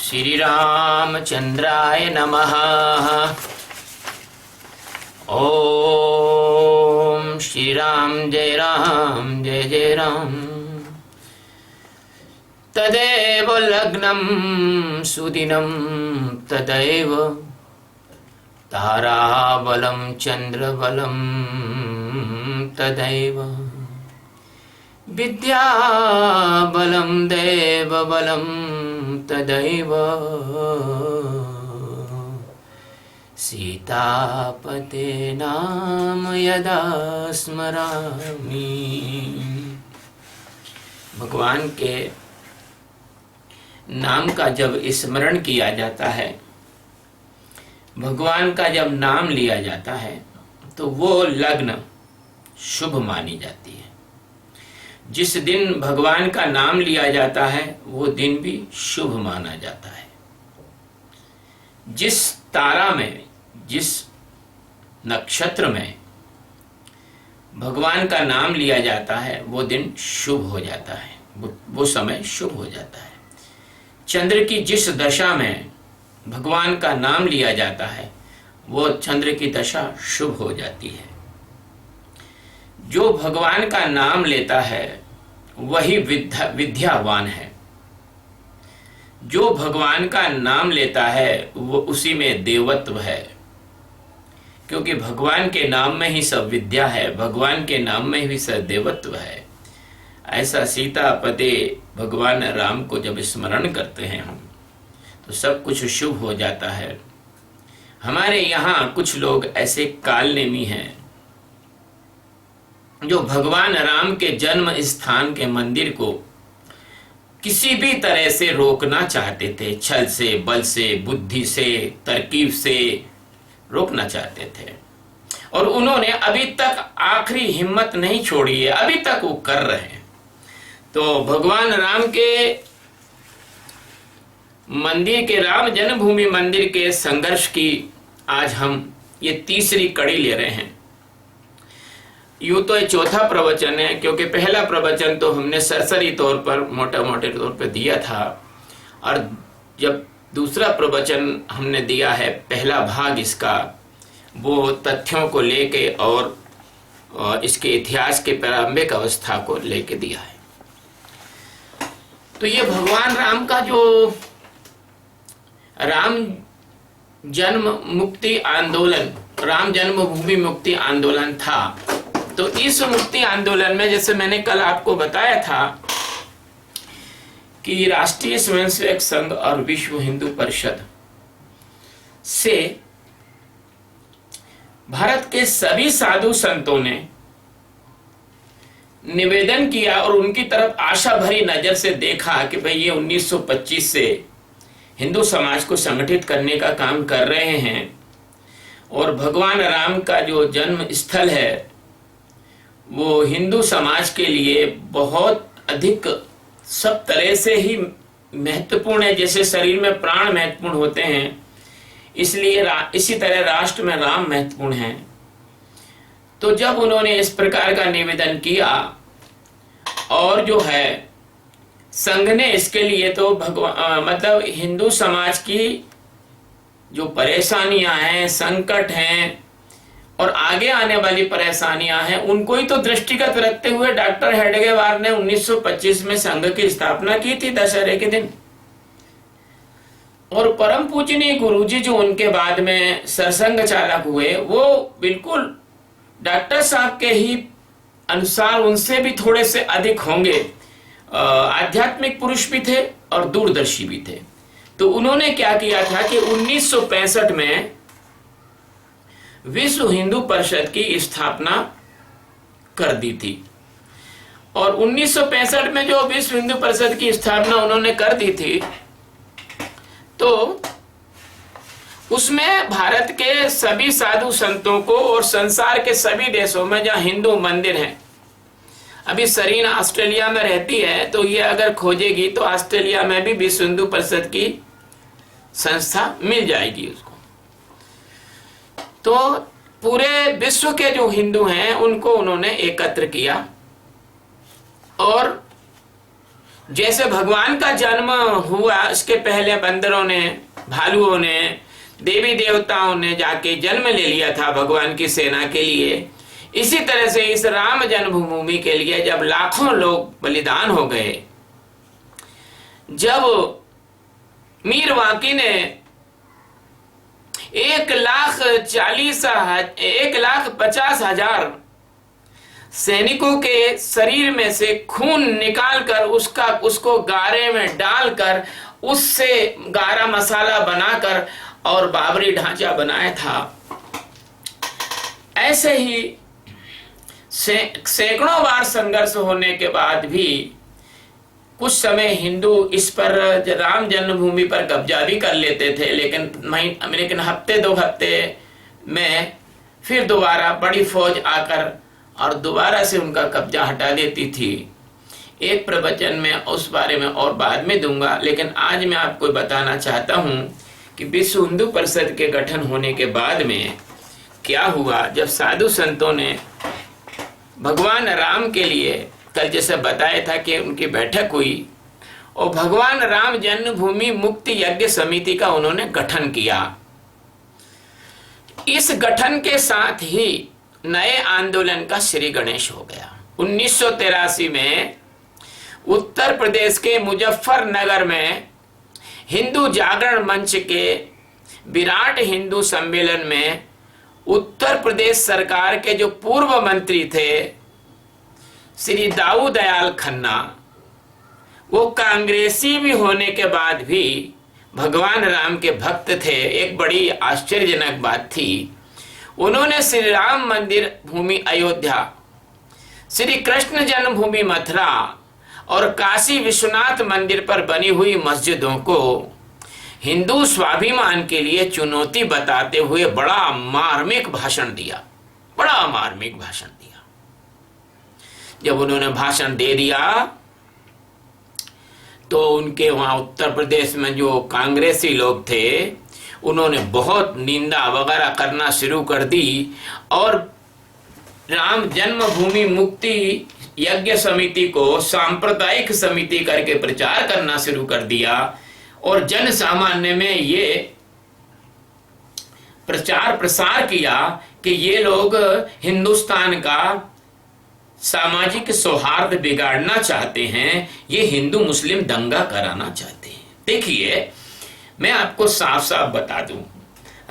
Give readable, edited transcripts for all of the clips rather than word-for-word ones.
श्री रामचंद्राय नमः। ओम श्री राम जय राम। तदेव लग्नं सुदिनं तदैव ताराबलं चंद्रबलं तदैव विद्याबलं देवबलं तदैव सीतापते नाम यदा स्मरामि। भगवान के नाम का जब स्मरण किया जाता है, भगवान का जब नाम लिया जाता है तो वो लग्न शुभ मानी जाती है। जिस दिन भगवान का नाम लिया जाता है वो दिन भी शुभ माना जाता है। जिस तारा में, जिस नक्षत्र में भगवान का नाम लिया जाता है वो दिन शुभ हो जाता है, वो समय शुभ हो जाता है। चंद्र की जिस दशा में भगवान का नाम लिया जाता है वो चंद्र की दशा शुभ हो जाती है। जो भगवान का नाम लेता है वही विद्यावान है। जो भगवान का नाम लेता है वो उसी में देवत्व है, क्योंकि भगवान के नाम में ही सब विद्या है, भगवान के नाम में ही सब देवत्व है। ऐसा सीता पते भगवान राम को जब स्मरण करते हैं हम तो सब कुछ शुभ हो जाता है। हमारे यहाँ कुछ लोग ऐसे कालनेमी हैं जो भगवान राम के जन्म स्थान के मंदिर को किसी भी तरह से रोकना चाहते थे। छल से, बल से, बुद्धि से, तरकीब से रोकना चाहते थे और उन्होंने अभी तक आखिरी हिम्मत नहीं छोड़ी है, अभी तक वो कर रहे हैं। तो भगवान राम के मंदिर के, राम जन्मभूमि मंदिर के संघर्ष की आज हम ये तीसरी कड़ी ले रहे हैं। यूं तो ये चौथा प्रवचन है, क्योंकि पहला प्रवचन तो हमने सरसरी तौर पर, मोटे तौर पर दिया था, और जब दूसरा प्रवचन हमने दिया है, पहला भाग इसका, वो तथ्यों को लेके और इसके इतिहास के प्रारंभिक अवस्था को लेके दिया है। तो ये भगवान राम का जो राम जन्म मुक्ति आंदोलन, राम जन्मभूमि मुक्ति आंदोलन था, तो इस मुक्ति आंदोलन में, जैसे मैंने कल आपको बताया था कि राष्ट्रीय स्वयंसेवक संघ और विश्व हिंदू परिषद से भारत के सभी साधु संतों ने निवेदन किया और उनकी तरफ आशा भरी नजर से देखा कि भाई ये 1925 से हिंदू समाज को संगठित करने का काम कर रहे हैं और भगवान राम का जो जन्म स्थल है वो हिंदू समाज के लिए बहुत अधिक सब तरह से ही महत्वपूर्ण है। जैसे शरीर में प्राण महत्वपूर्ण होते हैं, इसलिए इसी तरह राष्ट्र में राम महत्वपूर्ण है। तो जब उन्होंने इस प्रकार का निवेदन किया और जो है संघ ने इसके लिए तो मतलब हिंदू समाज की जो परेशानियां हैं, संकट हैं और आगे आने वाली परेशानियां हैं, उनको ही तो दृष्टिगत रखते हुए डॉक्टर हेडगेवार ने 1925 में संघ की स्थापना की थी, दशहरे के दिन। और परम पूजनीय गुरुजी जो उनके बाद में सरसंघ चालक हुए, वो बिल्कुल डॉक्टर साहब के ही अनुसार उनसे भी थोड़े से अधिक होंगे, आध्यात्मिक पुरुष भी थे और दूरदर्शी भी थे। तो उन्होंने क्या किया था कि 1965 में विश्व हिंदू परिषद की स्थापना कर दी थी। और 1965 में जो विश्व हिंदू परिषद की स्थापना उन्होंने कर दी थी, तो उसमें भारत के सभी साधु संतों को और संसार के सभी देशों में जहां हिंदू मंदिर हैं, अभी सरीन ऑस्ट्रेलिया में रहती है, तो ये अगर खोजेगी तो ऑस्ट्रेलिया में भी विश्व हिंदू परिषद की संस्था मिल जाएगी उसको। तो पूरे विश्व के जो हिंदू हैं उनको उन्होंने एकत्र किया और जैसे भगवान का जन्म हुआ, उसके पहले बंदरों ने, भालुओं ने, देवी देवताओं ने जाके जन्म ले लिया था भगवान की सेना के लिए। इसी तरह से इस राम जन्मभूमि के लिए जब लाखों लोग बलिदान हो गए, जब मीर वाकी ने 1,50,000 सैनिकों के शरीर में से खून निकालकर उसको गारे में डालकर उससे गारा मसाला बनाकर और बाबरी ढांचा बनाया था, ऐसे ही सैकड़ों बार संघर्ष होने के बाद भी कुछ समय हिंदू इस पर राम जन्मभूमि पर कब्जा भी कर लेते थे, लेकिन हफ्ते 2 हफ्ते में फिर दोबारा बड़ी फौज आकर और दोबारा से उनका कब्जा हटा देती थी। एक प्रवचन में उस बारे में और बाद में दूंगा, लेकिन आज मैं आपको बताना चाहता हूं कि विश्व हिंदू परिषद के गठन होने के बाद में क्या हुआ। जब साधु संतों ने भगवान राम के लिए, कल जैसे बताया था कि उनकी बैठक हुई और भगवान राम जन्मभूमि मुक्ति यज्ञ समिति का उन्होंने गठन किया। इस गठन के साथ ही नए आंदोलन का श्री गणेश हो गया। 1983 में उत्तर प्रदेश के मुजफ्फरनगर में हिंदू जागरण मंच के विराट हिंदू सम्मेलन में उत्तर प्रदेश सरकार के जो पूर्व मंत्री थे श्री दाऊ दयाल खन्ना, वो कांग्रेसी भी होने के बाद भी भगवान राम के भक्त थे। एक बड़ी आश्चर्यजनक बात थी, उन्होंने श्री राम मंदिर भूमि अयोध्या, श्री कृष्ण जन्मभूमि मथुरा और काशी विश्वनाथ मंदिर पर बनी हुई मस्जिदों को हिंदू स्वाभिमान के लिए चुनौती बताते हुए बड़ा मार्मिक भाषण दिया। जब उन्होंने भाषण दे दिया तो उनके वहां उत्तर प्रदेश में जो कांग्रेसी लोग थे उन्होंने बहुत निंदा वगैरह करना शुरू कर दी और राम जन्मभूमि मुक्ति यज्ञ समिति को सांप्रदायिक समिति करके प्रचार करना शुरू कर दिया और जन सामान्य में ये प्रचार प्रसार किया कि ये लोग हिंदुस्तान का सामाजिक सौहार्द बिगाड़ना चाहते हैं, ये हिंदू मुस्लिम दंगा कराना चाहते हैं। देखिए, मैं आपको साफ साफ बता दूं,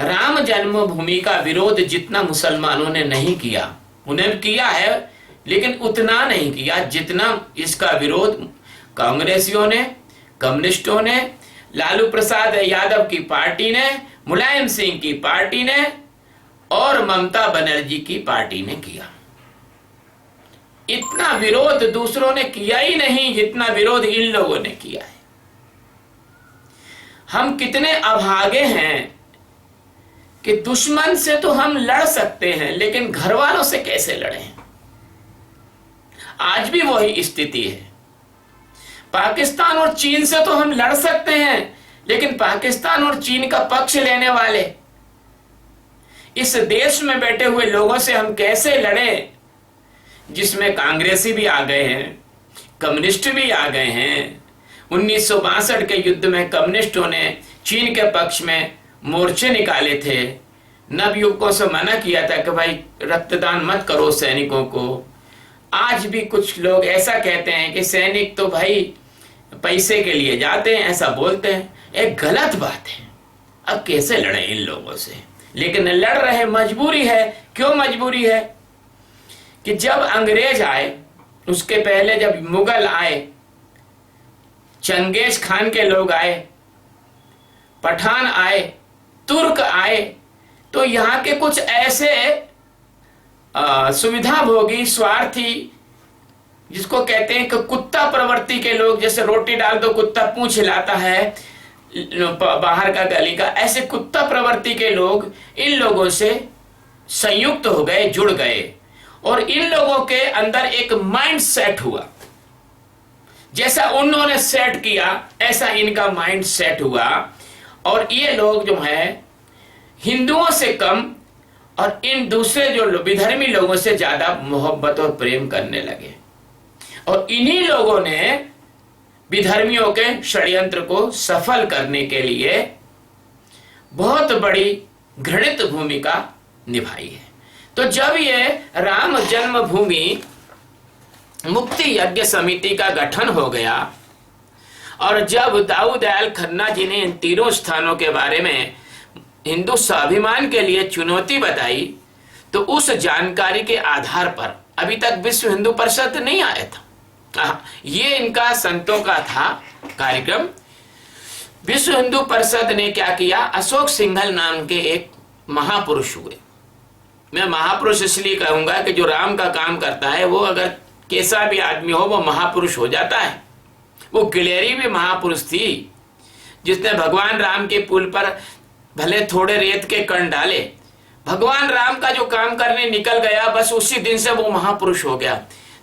राम जन्मभूमि का विरोध जितना मुसलमानों ने नहीं किया, उन्हें किया है लेकिन उतना नहीं किया जितना इसका विरोध कांग्रेसियों ने, कम्युनिस्टों ने, लालू प्रसाद यादव की पार्टी ने, मुलायम सिंह की पार्टी ने और ममता बनर्जी की पार्टी ने किया। इतना विरोध दूसरों ने किया ही नहीं जितना विरोध इन लोगों ने किया है। हम कितने अभागे हैं कि दुश्मन से तो हम लड़ सकते हैं लेकिन घर वालों से कैसे लड़ें। आज भी वही स्थिति है। पाकिस्तान और चीन से तो हम लड़ सकते हैं लेकिन पाकिस्तान और चीन का पक्ष लेने वाले इस देश में बैठे हुए लोगों से हम कैसे लड़ें, जिसमें कांग्रेसी भी आ गए हैं, कम्युनिस्ट भी आ गए हैं। 1962 के युद्ध में कम्युनिस्टों ने चीन के पक्ष में मोर्चे निकाले थे, नवयुवकों से मना किया था कि भाई रक्तदान मत करो सैनिकों को। आज भी कुछ लोग ऐसा कहते हैं कि सैनिक तो भाई पैसे के लिए जाते हैं, ऐसा बोलते हैं। एक गलत बात है। अब कैसे लड़े इन लोगों से, लेकिन लड़ रहे, मजबूरी है। क्यों मजबूरी है कि जब अंग्रेज आए, उसके पहले जब मुगल आए, चंगेज खान के लोग आए, पठान आए, तुर्क आए, तो यहाँ के कुछ ऐसे सुविधा भोगी, स्वार्थी, जिसको कहते हैं कि कुत्ता प्रवृत्ति के लोग, जैसे रोटी डाल दो कुत्ता पूंछ हिलाता है बाहर का गली का, ऐसे कुत्ता प्रवृत्ति के लोग इन लोगों से संयुक्त हो गए, जुड़ गए और इन लोगों के अंदर एक माइंड सेट हुआ। जैसा उन्होंने सेट किया ऐसा इनका माइंड सेट हुआ और ये लोग जो है हिंदुओं से कम और इन दूसरे जो विधर्मी लोगों से ज्यादा मोहब्बत और प्रेम करने लगे। और इन्हीं लोगों ने विधर्मियों के षड्यंत्र को सफल करने के लिए बहुत बड़ी घृणित भूमिका निभाई है। तो जब ये राम जन्मभूमि मुक्ति यज्ञ समिति का गठन हो गया और जब दाऊ दयाल खन्ना जी ने इन तीनों स्थानों के बारे में हिंदू स्वाभिमान के लिए चुनौती बताई, तो उस जानकारी के आधार पर अभी तक विश्व हिंदू परिषद नहीं आया था। ये इनका संतों का था कार्यक्रम। विश्व हिंदू परिषद ने क्या किया, अशोक सिंघल नाम के एक महापुरुष हुए। मैं महापुरुष इसलिए कहूंगा कि जो राम का काम करता है वो अगर कैसा भी आदमी हो वो महापुरुष हो जाता है। वो गिलहरी भी महापुरुष थी, जिसने भगवान राम के पुल पर भले थोड़े रेत के कण डाले, भगवान राम का जो काम करने निकल गया, बस उसी दिन से वो महापुरुष हो गया।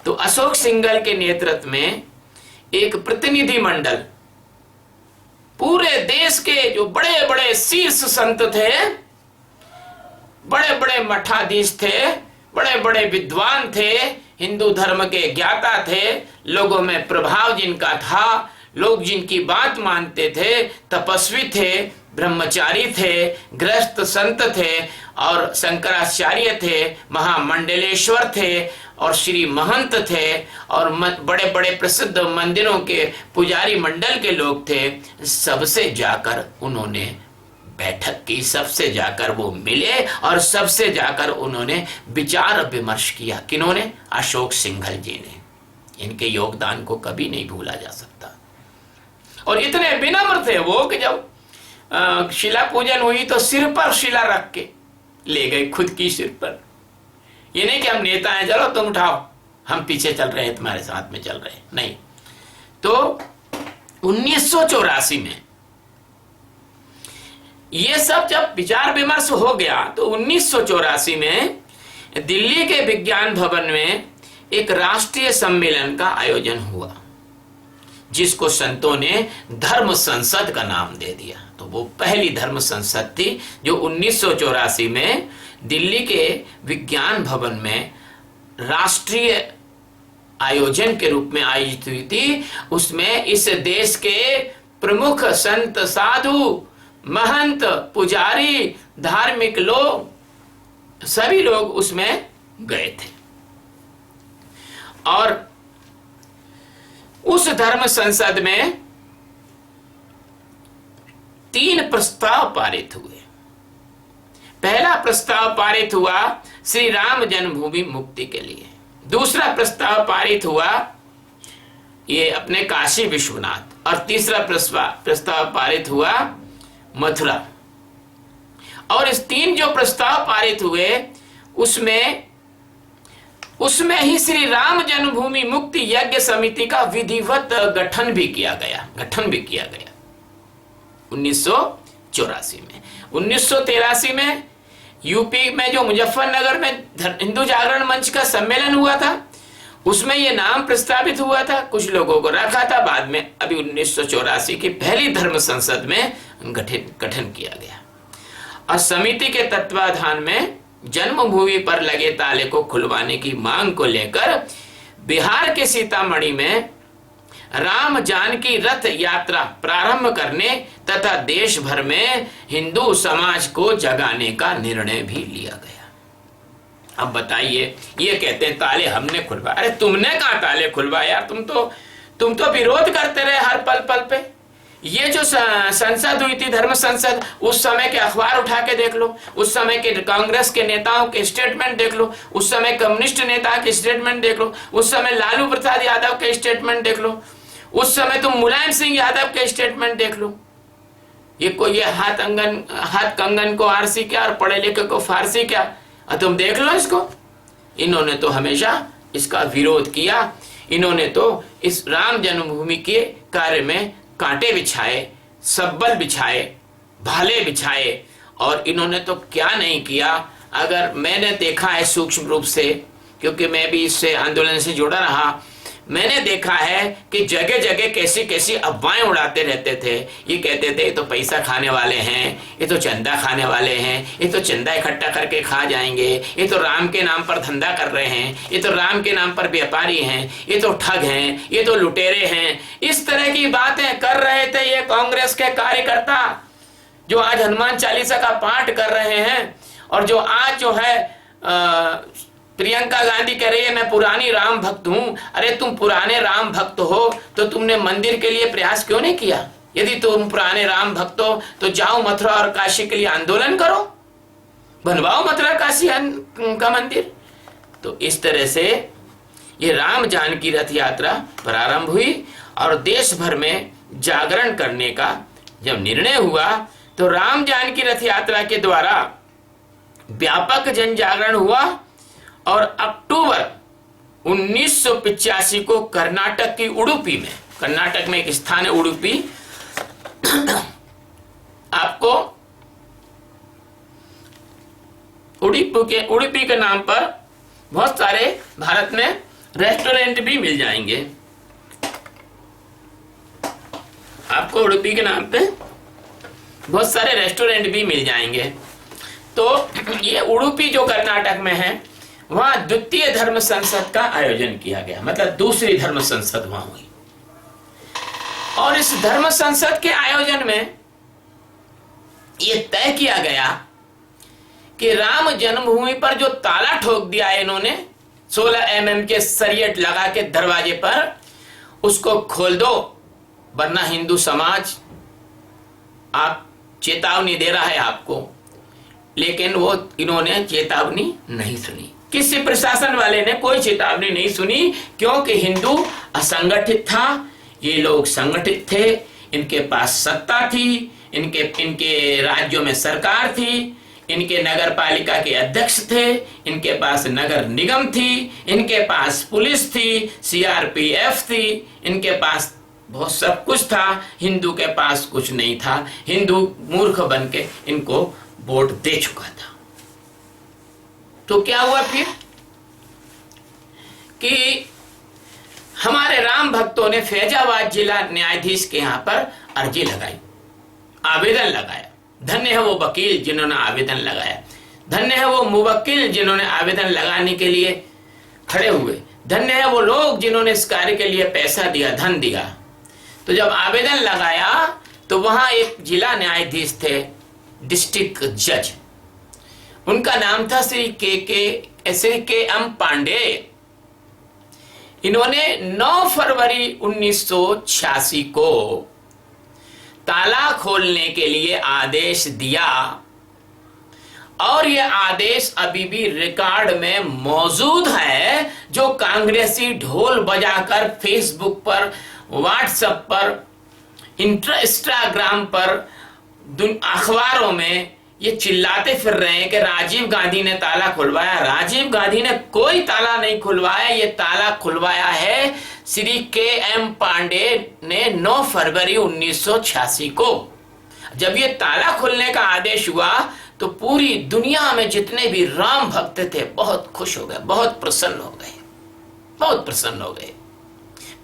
तो अशोक सिंघल के नेतृत्व में एक प्रतिनिधि मंडल पूरे देश के जो बड़े बड़े शीर्ष संत थे, बड़े बड़े मठाधीश थे, बड़े बड़े विद्वान थे, हिंदू धर्म के ज्ञाता थे, लोगों में प्रभाव जिनका था, लोग जिनकी बात मानते थे, तपस्वी थे, ब्रह्मचारी थे, गृहस्थ संत थे और शंकराचार्य थे, महामंडलेश्वर थे और श्री महंत थे और बड़े बड़े प्रसिद्ध मंदिरों के पुजारी मंडल के लोग थे। सबसे जाकर उन्होंने बैठक की, सबसे जाकर वो मिले और सबसे जाकर उन्होंने विचार विमर्श किया। किन्होंने? अशोक सिंघल जी ने। इनके योगदान को कभी नहीं भूला जा सकता। और इतने विनम्र थे वो कि जब शिला पूजन हुई तो सिर पर शिला रख के ले गए, खुद की सिर पर। ये नहीं कि हम नेता हैं, चलो तुम उठाओ, हम पीछे चल रहे हैं, तुम्हारे साथ में चल रहे हैं, नहीं। तो 1984 में ये सब जब विचार विमर्श हो गया तो 1984 में दिल्ली के विज्ञान भवन में एक राष्ट्रीय सम्मेलन का आयोजन हुआ, जिसको संतों ने धर्म संसद का नाम दे दिया। तो वो पहली धर्म संसद थी जो 1984 में दिल्ली के विज्ञान भवन में राष्ट्रीय आयोजन के रूप में आयोजित हुई थी। उसमें इस देश के प्रमुख संत, साधु, महंत, पुजारी, धार्मिक लोग, सभी लोग उसमें गए थे। और उस धर्म संसद में 3 प्रस्ताव पारित हुए। पहला प्रस्ताव पारित हुआ श्री राम जन्मभूमि मुक्ति के लिए। दूसरा प्रस्ताव पारित हुआ ये अपने काशी विश्वनाथ, और तीसरा प्रस्ताव पारित हुआ मथुरा। और इस 3 जो प्रस्ताव पारित हुए उसमें ही श्री राम जन्मभूमि मुक्ति यज्ञ समिति का विधिवत गठन भी किया गया 1984 में। 1983 में यूपी में जो मुजफ्फरनगर में हिंदू जागरण मंच का सम्मेलन हुआ था, उसमें यह नाम प्रस्तावित हुआ था, कुछ लोगों को रखा था, बाद में अभी 1984 की पहली धर्म संसद में गठन किया गया। और समिति के तत्वाधान में जन्मभूमि पर लगे ताले को खुलवाने की मांग को लेकर बिहार के सीतामढ़ी में राम जानकी रथ यात्रा प्रारंभ करने तथा देश भर में हिंदू समाज को जगाने का निर्णय भी लिया गया। अब बताइए, ये कहते हैं ताले हमने खुलवाए। अरे तुमने कहा ताले खुलवाए यार, तुम तो विरोध करते रहे हर पल पे। ये जो संसद हुई थी धर्म संसद, उस समय के अखबार उठा के देख लो, उस समय के कांग्रेस के नेताओं के स्टेटमेंट देख लो, उस समय कम्युनिस्ट नेता के स्टेटमेंट देख लो, उस समय लालू प्रसाद यादव के स्टेटमेंट देख लो, उस समय तुम मुलायम सिंह यादव के स्टेटमेंट देख लो। ये हाथ कंगन को आरसी क्या और पढ़े लिखे को फारसी क्या, और तुम देख लो इसको। इन्होंने तो हमेशा इसका विरोध किया। इन्होंने तो इस राम जन्मभूमि के कार्य में कांटे बिछाए, सब्बल बिछाए, भाले बिछाए, और इन्होंने तो क्या नहीं किया। अगर मैंने देखा है सूक्ष्म रूप से, क्योंकि मैं भी इससे आंदोलन से जुड़ा रहा, मैंने देखा है कि जगह जगह कैसी कैसी अफवाहें उड़ाते रहते थे। ये कहते थे ये तो पैसा खाने वाले हैं, ये तो चंदा खाने वाले हैं, ये तो चंदा इकट्ठा करके खा जाएंगे, ये तो राम के नाम पर धंधा कर रहे हैं, ये तो राम के नाम पर व्यापारी हैं, ये तो ठग हैं, ये तो लुटेरे हैं। इस तरह की बातें कर रहे थे ये कांग्रेस के कार्यकर्ता, जो आज हनुमान चालीसा का पाठ कर रहे हैं और जो आज जो है प्रियंका गांधी कह रही है मैं पुरानी राम भक्त हूं। अरे तुम पुराने राम भक्त हो तो तुमने मंदिर के लिए प्रयास क्यों नहीं किया? यदि तुम पुराने राम भक्त हो तो जाओ मथुरा और काशी के लिए आंदोलन करो, बनवाओ मथुरा काशी का मंदिर। तो इस तरह से ये राम जानकी रथ यात्रा प्रारंभ हुई और देश भर में जागरण करने का जब निर्णय हुआ तो राम जानकी रथ यात्रा के द्वारा व्यापक जन जागरण हुआ और अक्टूबर 1985 को कर्नाटक की उडुपी में, कर्नाटक में एक स्थान है उडुपी, आपको उडुपी के नाम पर बहुत सारे भारत में रेस्टोरेंट भी मिल जाएंगे। आपको उडुपी के नाम पे बहुत सारे रेस्टोरेंट भी मिल जाएंगे। तो ये उडुपी जो कर्नाटक में है वहां द्वितीय धर्म संसद का आयोजन किया गया, मतलब दूसरी धर्म संसद वहां हुई। और इस धर्म संसद के आयोजन में यह तय किया गया कि राम जन्मभूमि पर जो ताला ठोक दिया है इन्होंने 16 mm के सरियट लगा के दरवाजे पर, उसको खोल दो, वरना हिंदू समाज आप चेतावनी दे रहा है आपको। लेकिन वो इन्होंने चेतावनी नहीं सुनी, किसी प्रशासन वाले ने कोई चेतावनी नहीं सुनी, क्योंकि हिंदू असंगठित था, ये लोग संगठित थे, इनके पास सत्ता थी, इनके राज्यों में सरकार थी, इनके नगर पालिका के अध्यक्ष थे, इनके पास नगर निगम थी, इनके पास पुलिस थी, CRPF थी, इनके पास बहुत सब कुछ था। हिंदू के पास कुछ नहीं था। हिंदू मूर्ख बन के इनको वोट दे चुका था। तो क्या हुआ फिर कि हमारे राम भक्तों ने फैजाबाद जिला न्यायाधीश के यहां पर अर्जी लगाई, आवेदन लगाया। धन्य है वो वकील जिन्होंने आवेदन लगाया, धन्य है वो मुवक्किल जिन्होंने आवेदन लगाने के लिए खड़े हुए, धन्य है वो लोग जिन्होंने इस कार्य के लिए पैसा दिया, धन दिया। तो जब आवेदन लगाया तो वहां एक जिला न्यायाधीश थे, डिस्ट्रिक्ट जज, उनका नाम था श्री के.एम. पांडे। इन्होंने 9 फरवरी 1986 को ताला खोलने के लिए आदेश दिया और यह आदेश अभी भी रिकॉर्ड में मौजूद है, जो कांग्रेसी ढोल बजाकर फेसबुक पर, व्हाट्सएप पर, इंस्टाग्राम पर, अखबारों में ये चिल्लाते फिर रहे हैं कि राजीव गांधी ने ताला खुलवाया। राजीव गांधी ने कोई ताला नहीं खुलवाया, ये ताला खुलवाया है श्री के.एम. पांडे ने 9 फरवरी 1986 को। जब ये ताला खुलने का आदेश हुआ तो पूरी दुनिया में जितने भी राम भक्त थे बहुत खुश हो गए, बहुत प्रसन्न हो गए, बहुत प्रसन्न हो गए।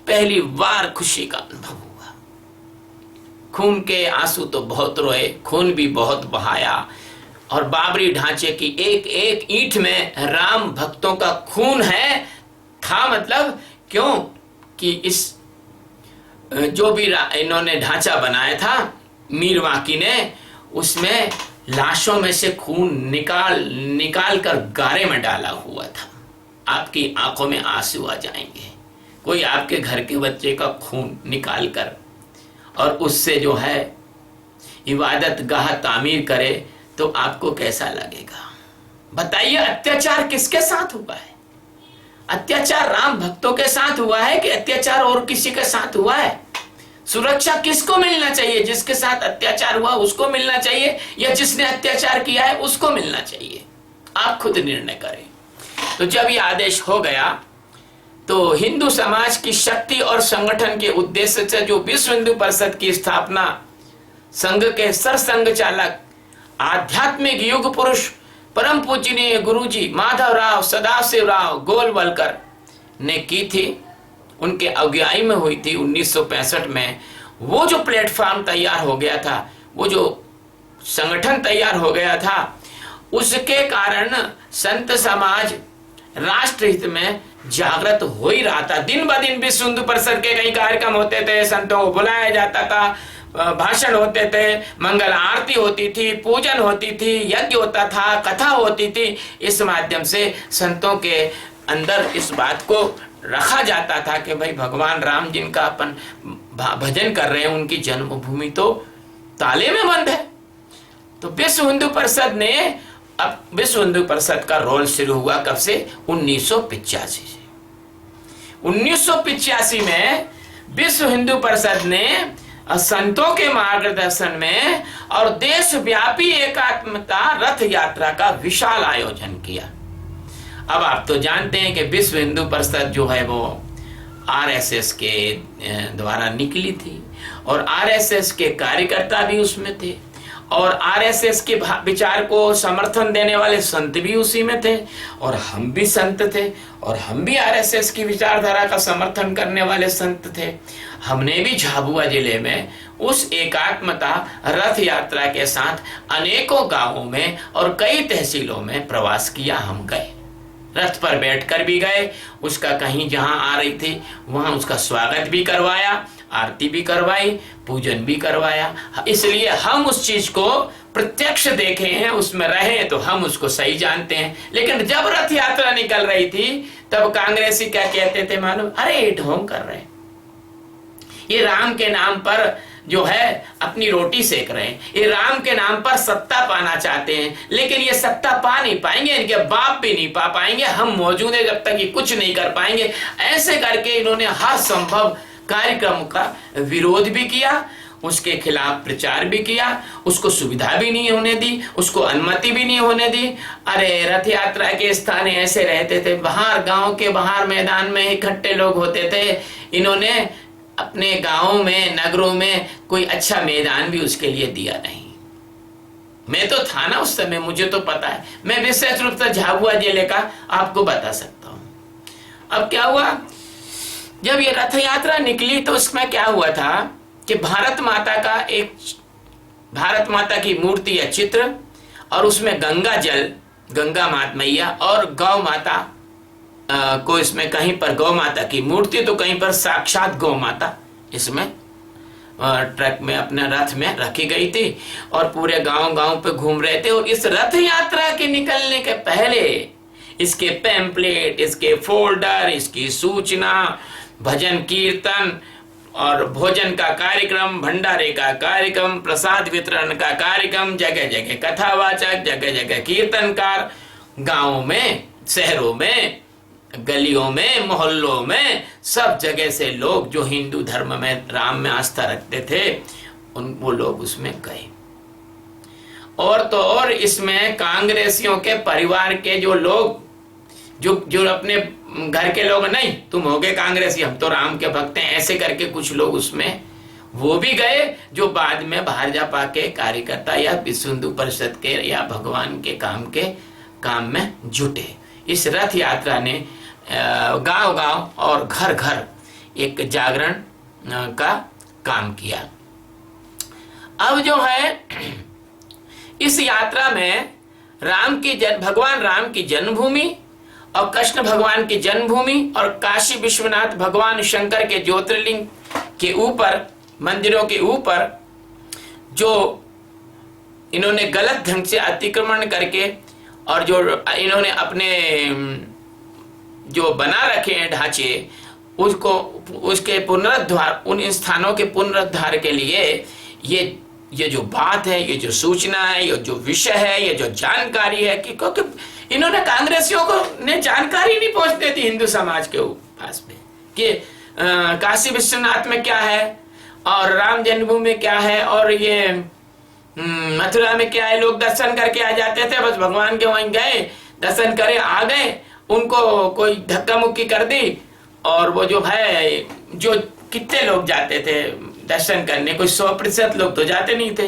पहली बार खुशी का अनुभव हुआ। खून के आंसू तो बहुत रोए, खून भी बहुत बहाया, और बाबरी ढांचे की एक एक ईंट में राम भक्तों का खून है था। मतलब क्यों कि इस जो भी इन्होंने ढांचा बनाया था मीरवाकी ने, उसमें लाशों में से खून निकाल कर गारे में डाला हुआ था। आपकी आंखों में आंसू आ जाएंगे। कोई आपके घर के बच्चे का खून निकाल कर और उससे जो है इबादत गाह तामीर करे तो आपको कैसा लगेगा? बताइए, अत्याचार किसके साथ हुआ है? अत्याचार राम भक्तों के साथ हुआ है कि अत्याचार और किसी के साथ हुआ है? सुरक्षा किसको मिलना चाहिए? जिसके साथ अत्याचार हुआ उसको मिलना चाहिए या जिसने अत्याचार किया है उसको मिलना चाहिए? आप खुद निर्णय करें। तो जब यह आदेश हो गया तो हिंदू समाज की शक्ति और संगठन के उद्देश्य से जो विश्व हिंदू परिषद की स्थापना संघ के सरसंघ चालक आध्यात्मिक युग पुरुष परम पूजनीय गुरुजी माधवराव सदाशिवराव गोलवलकर ने की थी, उनके अगुवाई में हुई थी 1965 में, वो जो प्लेटफॉर्म तैयार हो गया था, वो जो संगठन तैयार हो गया था, उसके कारण संत समाज राष्ट्र हित में जागृत हो ही रहा था। दिन ब दिन विश्व हिंदू परिषद के कई कार्यक्रम होते थे, संतों को बुलाया जाता था, भाषण होते थे, मंगल आरती होती थी, पूजन होती थी, यज्ञ होता था, कथा होती थी। इस माध्यम से संतों के अंदर इस बात को रखा जाता था कि भाई भगवान राम जिनका अपन भजन कर रहे हैं, उनकी जन्मभूमि तो ताले में बंद है। तो विश्व हिंदू परिषद ने, अब विश्व हिंदू परिषद का रोल शुरू हुआ कब से? 1985 से। 1985 में विश्व हिंदू परिषद ने संतों के मार्गदर्शन में और देशव्यापी एकात्मता रथ यात्रा का विशाल आयोजन किया। अब आप तो जानते हैं कि विश्व हिंदू परिषद जो है वो आरएसएस के द्वारा निकली थी, और आरएसएस के कार्यकर्ता भी उसमें थे, और आरएसएस के विचार को समर्थन देने वाले संत भी उसी में थे, और हम भी संत थे, और हम भी आरएसएस की विचारधारा का समर्थन करने वाले संत थे। हमने भी झाबुआ जिले में उस एकात्मता रथ यात्रा के साथ अनेकों गांवों में और कई तहसीलों में प्रवास किया। हम गए, रथ पर बैठकर भी गए, उसका कहीं जहां आ रही थी वहां उसका स्वागत भी करवाया, आरती भी करवाई, पूजन भी करवाया। इसलिए हम उस चीज को प्रत्यक्ष देखे हैं, उसमें रहे तो हम उसको सही जानते हैं। लेकिन जब रथ यात्रा निकल रही थी तब कांग्रेसी क्या कहते थे मालूम? अरे ये ढोंग कर रहे हैं, ये राम के नाम पर जो है अपनी रोटी सेक रहे हैं, ये राम के नाम पर सत्ता पाना चाहते हैं, लेकिन ये सत्ता पा नहीं पाएंगे, इनके बाप भी नहीं पा पाएंगे, हम मौजूद है जब तक ये कुछ नहीं कर पाएंगे। ऐसे करके इन्होंने हर संभव कार्यक्रम का विरोध भी किया, उसके खिलाफ प्रचार भी किया, उसको सुविधा भी नहीं होने दी, उसको अनुमति भी नहीं होने दी। अरे रथ यात्रा के स्थान ऐसे रहते थे, बाहर गांव के बाहर मैदान में इकट्ठे लोग होते थे। इन्होंने अपने गांवों में, नगरों में कोई अच्छा मैदान भी उसके लिए दिया नहीं। मैं तो था ना उस समय, मुझे तो पता है, मैं विशेष रूप से झाबुआ जिले का आपको बता सकता हूं। अब क्या हुआ, जब ये रथ यात्रा निकली तो उसमें क्या हुआ था कि भारत माता का एक, भारत माता की मूर्ति या चित्र, और उसमें गंगा जल, गंगा माता मैया और गौ माता को, इसमें कहीं पर गौ माता की मूर्ति तो कहीं पर साक्षात गौ माता इसमें ट्रक में अपने रथ में रखी गई थी, और पूरे गांव पे घूम रहे थे। और इस रथ यात्रा के निकलने के पहले इसके पैम्पलेट, इसके फोल्डर, इसकी सूचना, भजन कीर्तन और भोजन का कार्यक्रम, भंडारे का कार्यक्रम, प्रसाद वितरण का कार्यक्रम, जगह जगह कथावाचक, जगह जगह कीर्तनकार, गांवों में, शहरों में, गलियों में, मोहल्लों में, सब जगह से लोग जो हिंदू धर्म में, राम में आस्था रखते थे, वो लोग उसमें गए। और तो और इसमें कांग्रेसियों के परिवार के जो लोग, जो अपने घर के लोग, नहीं तुम हो गए कांग्रेसी, हम तो राम के भक्त हैं, ऐसे करके कुछ लोग उसमें वो भी गए, जो बाद में भाजपा के कार्यकर्ता या विश्व हिंदू परिषद के या भगवान के काम में जुटे। इस रथ यात्रा ने गांव गांव और घर घर एक जागरण का काम किया। अब जो है इस यात्रा में भगवान राम की जन्मभूमि और कृष्ण भगवान की जन्मभूमि और काशी विश्वनाथ भगवान शंकर के ज्योतिर्लिंग के ऊपर, मंदिरों के ऊपर जो इन्होंने गलत ढंग से अतिक्रमण करके और जो इन्होंने अपने जो बना रखे हैं ढांचे, उसको, उसके पुनरुद्धार, उन स्थानों के पुनरुद्धार के लिए ये जो बात है, ये जो सूचना है, ये जो विषय है, ये जो जानकारी है, कि क्योंकि इन्होंने कांग्रेसियों को ने जानकारी नहीं पहुंचती थी हिंदू समाज के पास में कि काशी विश्वनाथ में क्या है और राम जन्मभूमि में क्या है और ये मथुरा में क्या है। लोग दर्शन करके आ जाते थे, बस भगवान के वहीं गए, दर्शन करे, आ गए, उनको कोई धक्का मुक्की कर दी, और वो जो है, जो कितने लोग जाते थे दर्शन करने, कोई 100% लोग तो जाते नहीं थे,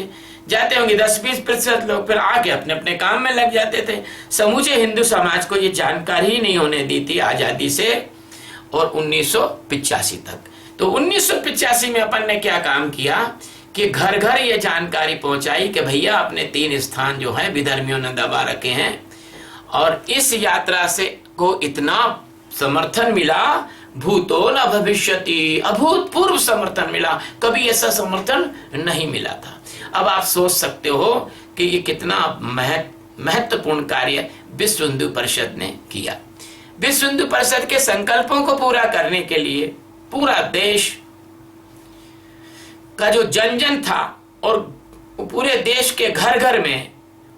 जाते होंगे 10-20% लोग, फिर आके अपने अपने काम में लग जाते थे। समूचे हिंदू समाज को ये जानकारी ही नहीं होने दी थी आजादी से, और 1985 तक। तो 1985 में अपन ने क्या काम किया कि घर घर ये जानकारी पहुंचाई कि भैया अपने 3 स्थान जो है विधर्मियों ने दबा रखे हैं, और इस यात्रा से को इतना समर्थन मिला, भूतो न भविष्यति, अभूतपूर्व समर्थन मिला, कभी ऐसा समर्थन नहीं मिला था। अब आप सोच सकते हो कि ये कितना महत्वपूर्ण कार्य विश्व हिंदू परिषद ने किया। विश्व हिंदू परिषद के संकल्पों को पूरा करने के लिए पूरा देश का जो जन जन था और पूरे देश के घर घर में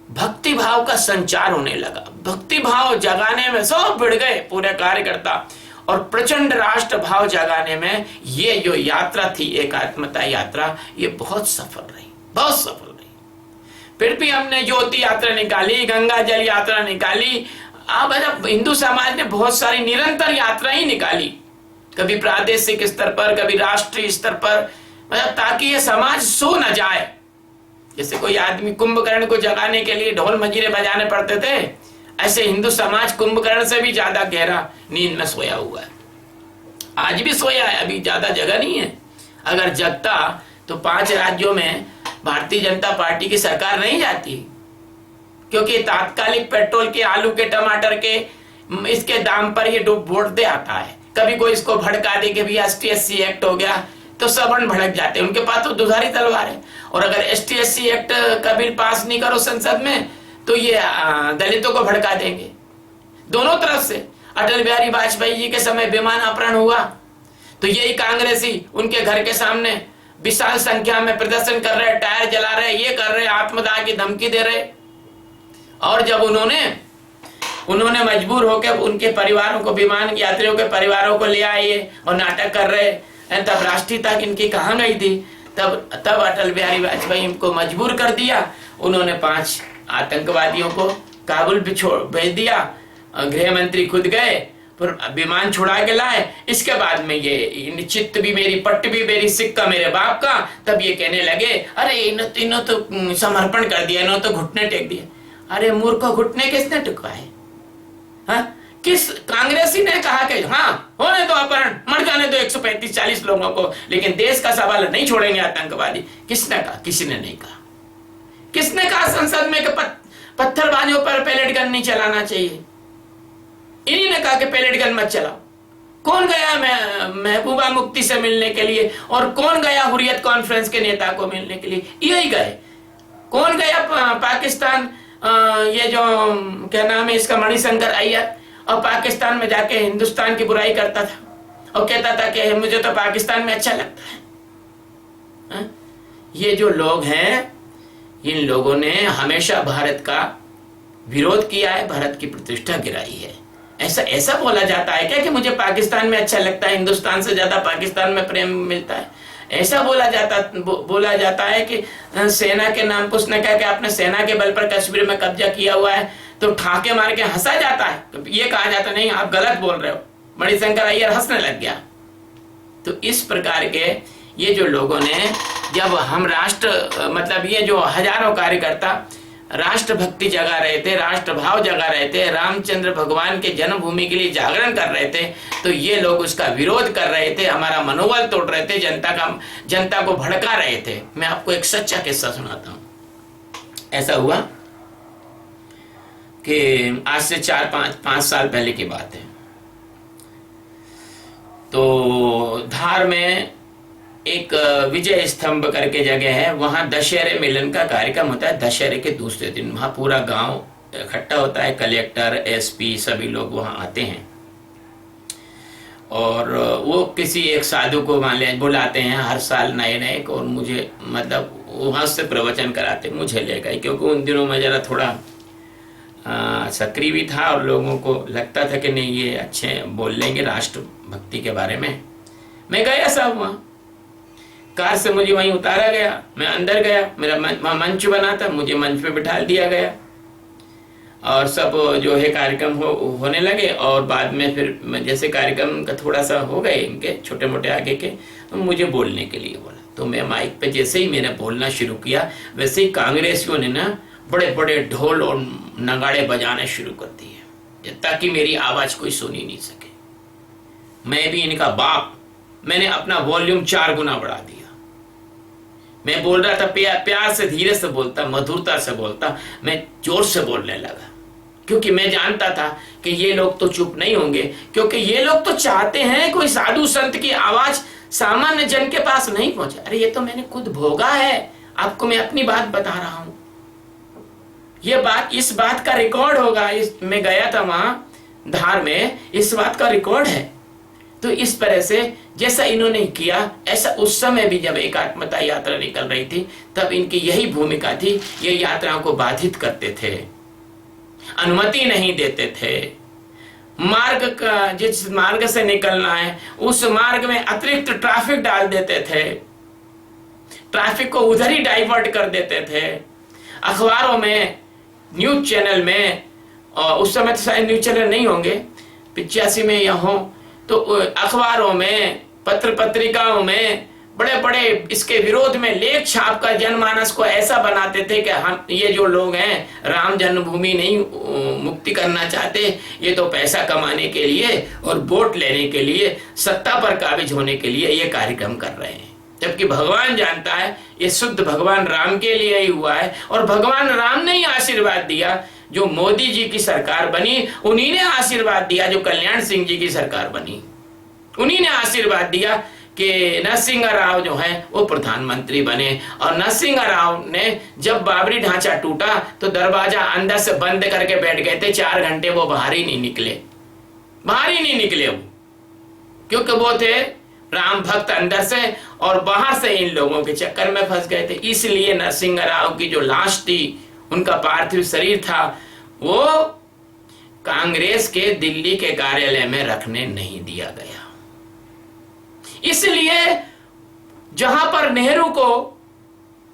भक्ति भाव का संचार होने लगा। भक्ति भाव जगाने में सब भिड़ गए पूरे कार्यकर्ता, और प्रचंड राष्ट्र भाव जगाने में ये जो यात्रा थी एकात्मता यात्रा, ये बहुत सफल रही, बहुत सफल रही। फिर भी हमने ज्योति यात्रा निकाली, गंगा जल यात्रा निकाली। अब हिंदू समाज ने बहुत सारी निरंतर यात्रा ही निकाली, कभी प्रादेशिक स्तर पर, कभी राष्ट्रीय स्तर पर, मतलब ताकि ये समाज सो न जाए। जैसे कोई आदमी कुंभकर्ण को जगाने के लिए ढोल मंजीरे बजाने पड़ते थे, ऐसे हिंदू समाज कुंभकर्ण से भी ज्यादा गहरा नींद में सोया हुआ है। आज भी सोया है, अभी ज्यादा जगह नहीं है। अगर जगता तो 5 राज्यों में भारतीय जनता पार्टी की सरकार नहीं जाती, क्योंकि तात्कालिक पेट्रोल के, आलू के, टमाटर के इसके दाम पर ये वोट दे आता है। कभी कोई इसको भड़का दे कि भी ST/SC एक्ट हो गया तो सबन भड़क जाते हैं, उनके पास तो दुधारी तलवार है। और अगर ST/SC एक्ट का बिल पास नहीं करो संसद में तो ये दलितों को भड़का देंगे। दोनों तरफ से अटल बिहारी वाजपेयी जी के समय विमान अपहरण हुआ तो यही कांग्रेसी उनके घर के सामने विशाल संख्या में प्रदर्शन कर रहे, टायर जला रहे, ये कर रहे, आत्मदाह की धमकी दे रहे। और जब उन्होंने मजबूर होकर उनके परिवारों को, विमान यात्रियों के परिवारों को ले आए और नाटक कर रहे, तब राष्ट्रीयता इनकी कहाँ गई थी? तब अटल बिहारी वाजपेयी को मजबूर कर दिया। उन्होंने 5 आतंकवादियों को काबुल भेज दिया, गृह मंत्री खुद गए, फिर विमान छुड़ा के लाए। इसके बाद में ये चित्त भी मेरी, पट्ट भी मेरी, सिक्का मेरे बाप का। तब ये कहने लगे, अरे इन्हों तो समर्पण कर दिया, इन्हों तो घुटने टेक दिए। अरे मूर्ख, घुटने किसने टिकवाए? हाँ, किस कांग्रेसी ने कहा कि हाँ होने दो अपहरण, मर जाने दो 135-40 लोगों को, लेकिन देश का सवाल नहीं छोड़ेंगे आतंकवादी? किसने कहा? किसी ने नहीं कहा। किसने कहा संसद में कि पत्थरबाजों पर पैलेट गन नहीं चलाना चाहिए? इन्हीं ने कहा कि पैलेट गन मत चलाओ। कौन गया महबूबा मुफ्ती से मिलने के लिए, और कौन गया हुर्रियत कॉन्फ्रेंस के नेता को मिलने के लिए? यही गए। कौन गया पाकिस्तान, ये जो क्या नाम है इसका, मणिशंकर अय्यर, और पाकिस्तान में जाके हिंदुस्तान की बुराई करता था और कहता था कि मुझे तो पाकिस्तान में अच्छा लगता है। ये जो लोग हैं, इन लोगों ने हमेशा भारत का विरोध किया है, भारत की प्रतिष्ठा गिराई है। ऐसा बोला जाता है क्या कि मुझे पाकिस्तान में अच्छा लगता है, हिंदुस्तान से ज्यादा पाकिस्तान में प्रेम मिलता है? ऐसा बोला जाता है कि सेना के नाम पर उसने कहा कि आपने सेना के बल पर कश्मीर में कब्जा किया हुआ है, तो ठाके मार के हंसा जाता है। ये कहा जाता नहीं, आप गलत बोल रहे हो। मणिशंकर अय्यर हंसने लग गया। तो इस प्रकार के ये जो लोगों ने, जब हम राष्ट्र, मतलब ये जो हजारों कार्यकर्ता राष्ट्रभक्ति जगा रहे थे, राष्ट्रभाव जगा रहे थे, रामचंद्र भगवान के जन्मभूमि के लिए जागरण कर रहे थे, तो ये लोग उसका विरोध कर रहे थे, हमारा मनोबल तोड़ रहे थे, जनता को भड़का रहे थे। मैं आपको एक सच्चा किस्सा सुनाता हूं। ऐसा हुआ कि आज से 4-5 साल पहले की बात है। तो धार में एक विजय स्तंभ करके जगह है, वहां दशहरे मिलन का कार्यक्रम होता है। दशहरे के दूसरे दिन वहां पूरा गांव इकट्ठा होता है, कलेक्टर, SP सभी लोग वहां आते हैं, और वो किसी एक साधु को बुलाते हैं हर साल नए, और मुझे मतलब वहां से प्रवचन कराते, मुझे ले गए, क्योंकि उन दिनों में जरा थोड़ा सक्रिय भी था और लोगों को लगता था कि नहीं ये अच्छे बोल लेंगे राष्ट्र भक्ति के बारे में। मैं गया सब वहां, कार से मुझे वहीं उतारा गया, मैं अंदर गया, मेरा मंच बना था, मुझे मंच पे बिठा दिया गया, और सब जो है कार्यक्रम होने लगे। और बाद में फिर जैसे कार्यक्रम का थोड़ा सा हो गए इनके छोटे मोटे आगे के, तो मुझे बोलने के लिए बोला। तो मैं माइक पे जैसे ही मैंने बोलना शुरू किया, वैसे ही कांग्रेसियों ने ना बड़े बड़े ढोल और नगाड़े बजाने शुरू कर दिए, ताकि मेरी आवाज कोई सुन ही नहीं सके। मैं भी इनका बाप, मैंने अपना वॉल्यूम 4 गुना बढ़ा दिया। मैं बोल रहा था प्यार से, धीरे से बोलता, मधुरता से बोलता, मैं जोर से बोलने लगा, क्योंकि मैं जानता था कि ये लोग तो चुप नहीं होंगे, क्योंकि ये लोग तो चाहते हैं कोई साधु संत की आवाज सामान्य जन के पास नहीं पहुंचे। अरे ये तो मैंने खुद भोगा है, आपको मैं अपनी बात बता रहा हूं। ये बात, इस बात का रिकॉर्ड होगा, मैं गया था वहां धार में, इस बात का रिकॉर्ड है। तो इस तरह से जैसा इन्होंने किया, ऐसा उस समय भी जब एकात्मता यात्रा निकल रही थी, तब इनकी यही भूमिका थी। ये यात्राओं को बाधित करते थे, अनुमति नहीं देते थे। मार्ग का, जिस मार्ग से निकलना है उस मार्ग में अतिरिक्त ट्रैफिक डाल देते थे, ट्रैफिक को उधर ही डाइवर्ट कर देते थे। अखबारों में, न्यूज चैनल में, और उस समय तो शायद न्यूज चैनल नहीं होंगे, 85 में या हो, तो अखबारों में, पत्र पत्रिकाओं में बड़े बड़े इसके विरोध में लेख छाप कर जनमानस को ऐसा बनाते थे कि हम, ये जो लोग हैं राम जन्मभूमि नहीं मुक्ति करना चाहते, ये तो पैसा कमाने के लिए और वोट लेने के लिए, सत्ता पर काबिज होने के लिए ये कार्यक्रम कर रहे हैं। जबकि भगवान जानता है ये शुद्ध भगवान राम के लिए ही हुआ है, और भगवान राम ने ही आशीर्वाद दिया। जो मोदी जी की सरकार बनी, उन्हीं ने आशीर्वाद दिया। जो कल्याण सिंह जी की सरकार बनी, उन्हीं ने आशीर्वाद दिया कि नरसिंह राव जो है वो प्रधानमंत्री बने। और नरसिंह राव ने जब बाबरी ढांचा टूटा तो दरवाजा अंदर से बंद करके बैठ गए थे, 4 घंटे वो बाहर ही नहीं निकले, बाहर ही नहीं निकले वो, क्योंकि वो थे राम भक्त अंदर से, और बाहर से इन लोगों के चक्कर में फंस गए थे। इसलिए नरसिंह राव की जो लाश थी, उनका पार्थिव शरीर था, वो कांग्रेस के दिल्ली के कार्यालय में रखने नहीं दिया गया। इसलिए जहां पर नेहरू को,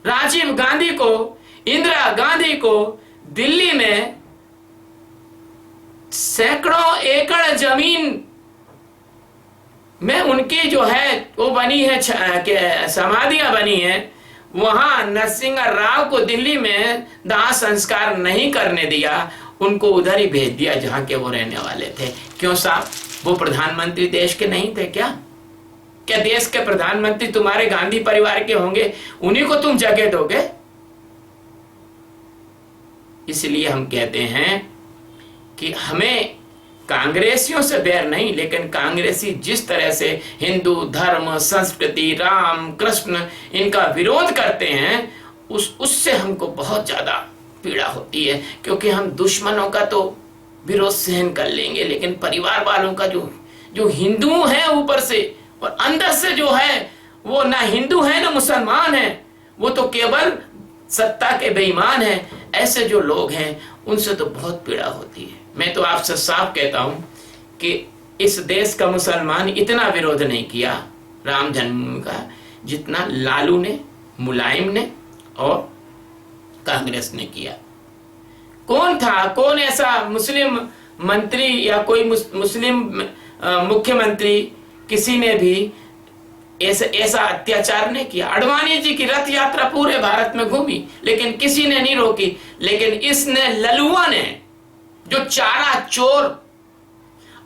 राजीव गांधी को, इंदिरा गांधी को दिल्ली में सैकड़ों एकड़ जमीन में उनकी जो है वो बनी है, समाधियां बनी है, वहां नरसिंह राव को दिल्ली में दाह संस्कार नहीं करने दिया, उनको उधर ही भेज दिया जहां के वो रहने वाले थे। क्यों साहब, वो प्रधानमंत्री देश के नहीं थे क्या? क्या देश के प्रधानमंत्री तुम्हारे गांधी परिवार के होंगे? उन्हीं को तुम जगह दोगे? इसलिए हम कहते हैं कि हमें कांग्रेसियों से बैर नहीं, लेकिन कांग्रेसी जिस तरह से हिंदू धर्म, संस्कृति, राम कृष्ण इनका विरोध करते हैं, उससे हमको बहुत ज्यादा पीड़ा होती है। क्योंकि हम दुश्मनों का तो विरोध सहन कर लेंगे, लेकिन परिवार वालों का जो हिंदू है ऊपर से और अंदर से जो है, वो ना हिंदू है ना मुसलमान है, वो तो केवल सत्ता के बेईमान है। ऐसे जो लोग हैं उनसे तो बहुत पीड़ा होती है। मैं तो आपसे साफ कहता हूं कि इस देश का मुसलमान इतना विरोध नहीं किया राम जन्मभूमि का जितना लालू ने, मुलायम ने और कांग्रेस ने किया। कौन था, कौन ऐसा मुस्लिम मंत्री या कोई मुस्लिम मुख्यमंत्री, किसी ने भी ऐसा अत्याचार नहीं किया। अडवाणी जी की रथ यात्रा पूरे भारत में घूमी, लेकिन किसी ने नहीं रोकी। लेकिन इसने, ललुआ ने, जो चारा चोर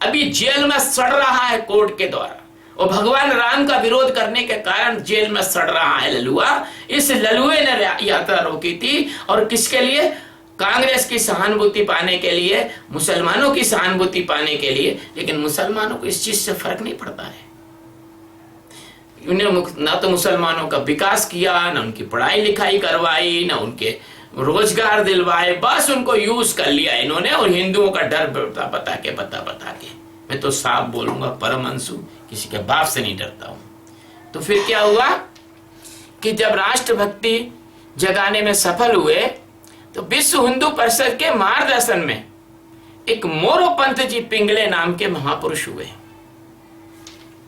अभी जेल में सड़ रहा है कोर्ट के द्वारा, और भगवान राम का विरोध करने के कारण जेल में सड़ रहा है ललुआ, इस ललुए ने यात्रा रोकी थी। और किसके लिए? कांग्रेस की सहानुभूति पाने के लिए, मुसलमानों की सहानुभूति पाने के लिए। लेकिन मुसलमानों को इस चीज से फर्क नहीं पड़ता है। उन्हें ना तो मुसलमानों का विकास किया, ना उनकी पढ़ाई लिखाई करवाई, ना उनके रोजगार दिलवाए, बस उनको यूज कर लिया इन्होंने, और हिंदुओं का डर बता के। मैं तो साफ बोलूंगा, परमहंसु किसी के बाप से नहीं डरता हूं। तो फिर क्या हुआ कि जब राष्ट्रभक्ति जगाने में सफल हुए, तो विश्व हिंदू परिषद के मार्गदर्शन में एक मोरोपंत जी पिंगले नाम के महापुरुष हुए।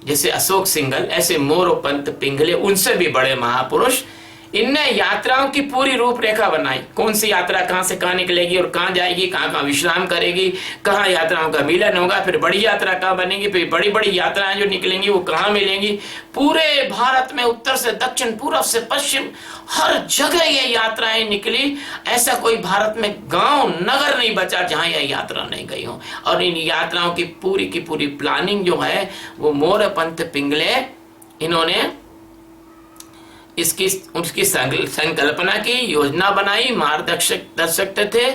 जैसे अशोक सिंघल, ऐसे मोरोपंत पिंगले, उनसे भी बड़े महापुरुष इनने यात्राओं की पूरी रूपरेखा बनाई, कौन सी यात्रा कहां से कहां निकलेगी और कहां जाएगी, कहां कहां विश्राम करेगी, कहां यात्राओं का मिलन होगा, फिर बड़ी यात्रा कहां बनेगी, फिर बड़ी बड़ी यात्राएं जो निकलेंगी वो कहां मिलेंगी। पूरे भारत में उत्तर से दक्षिण, पूर्व से पश्चिम, हर जगह ये यात्राएं निकली। ऐसा कोई भारत में गांव नगर नहीं बचा जहां यह यात्रा नहीं गई हो। और इन यात्राओं की पूरी प्लानिंग जो है वो मोरपंथ पिंगले इन्होंने उसकी संकल्पना की, योजना बनाई, मार्गदर्शक थे।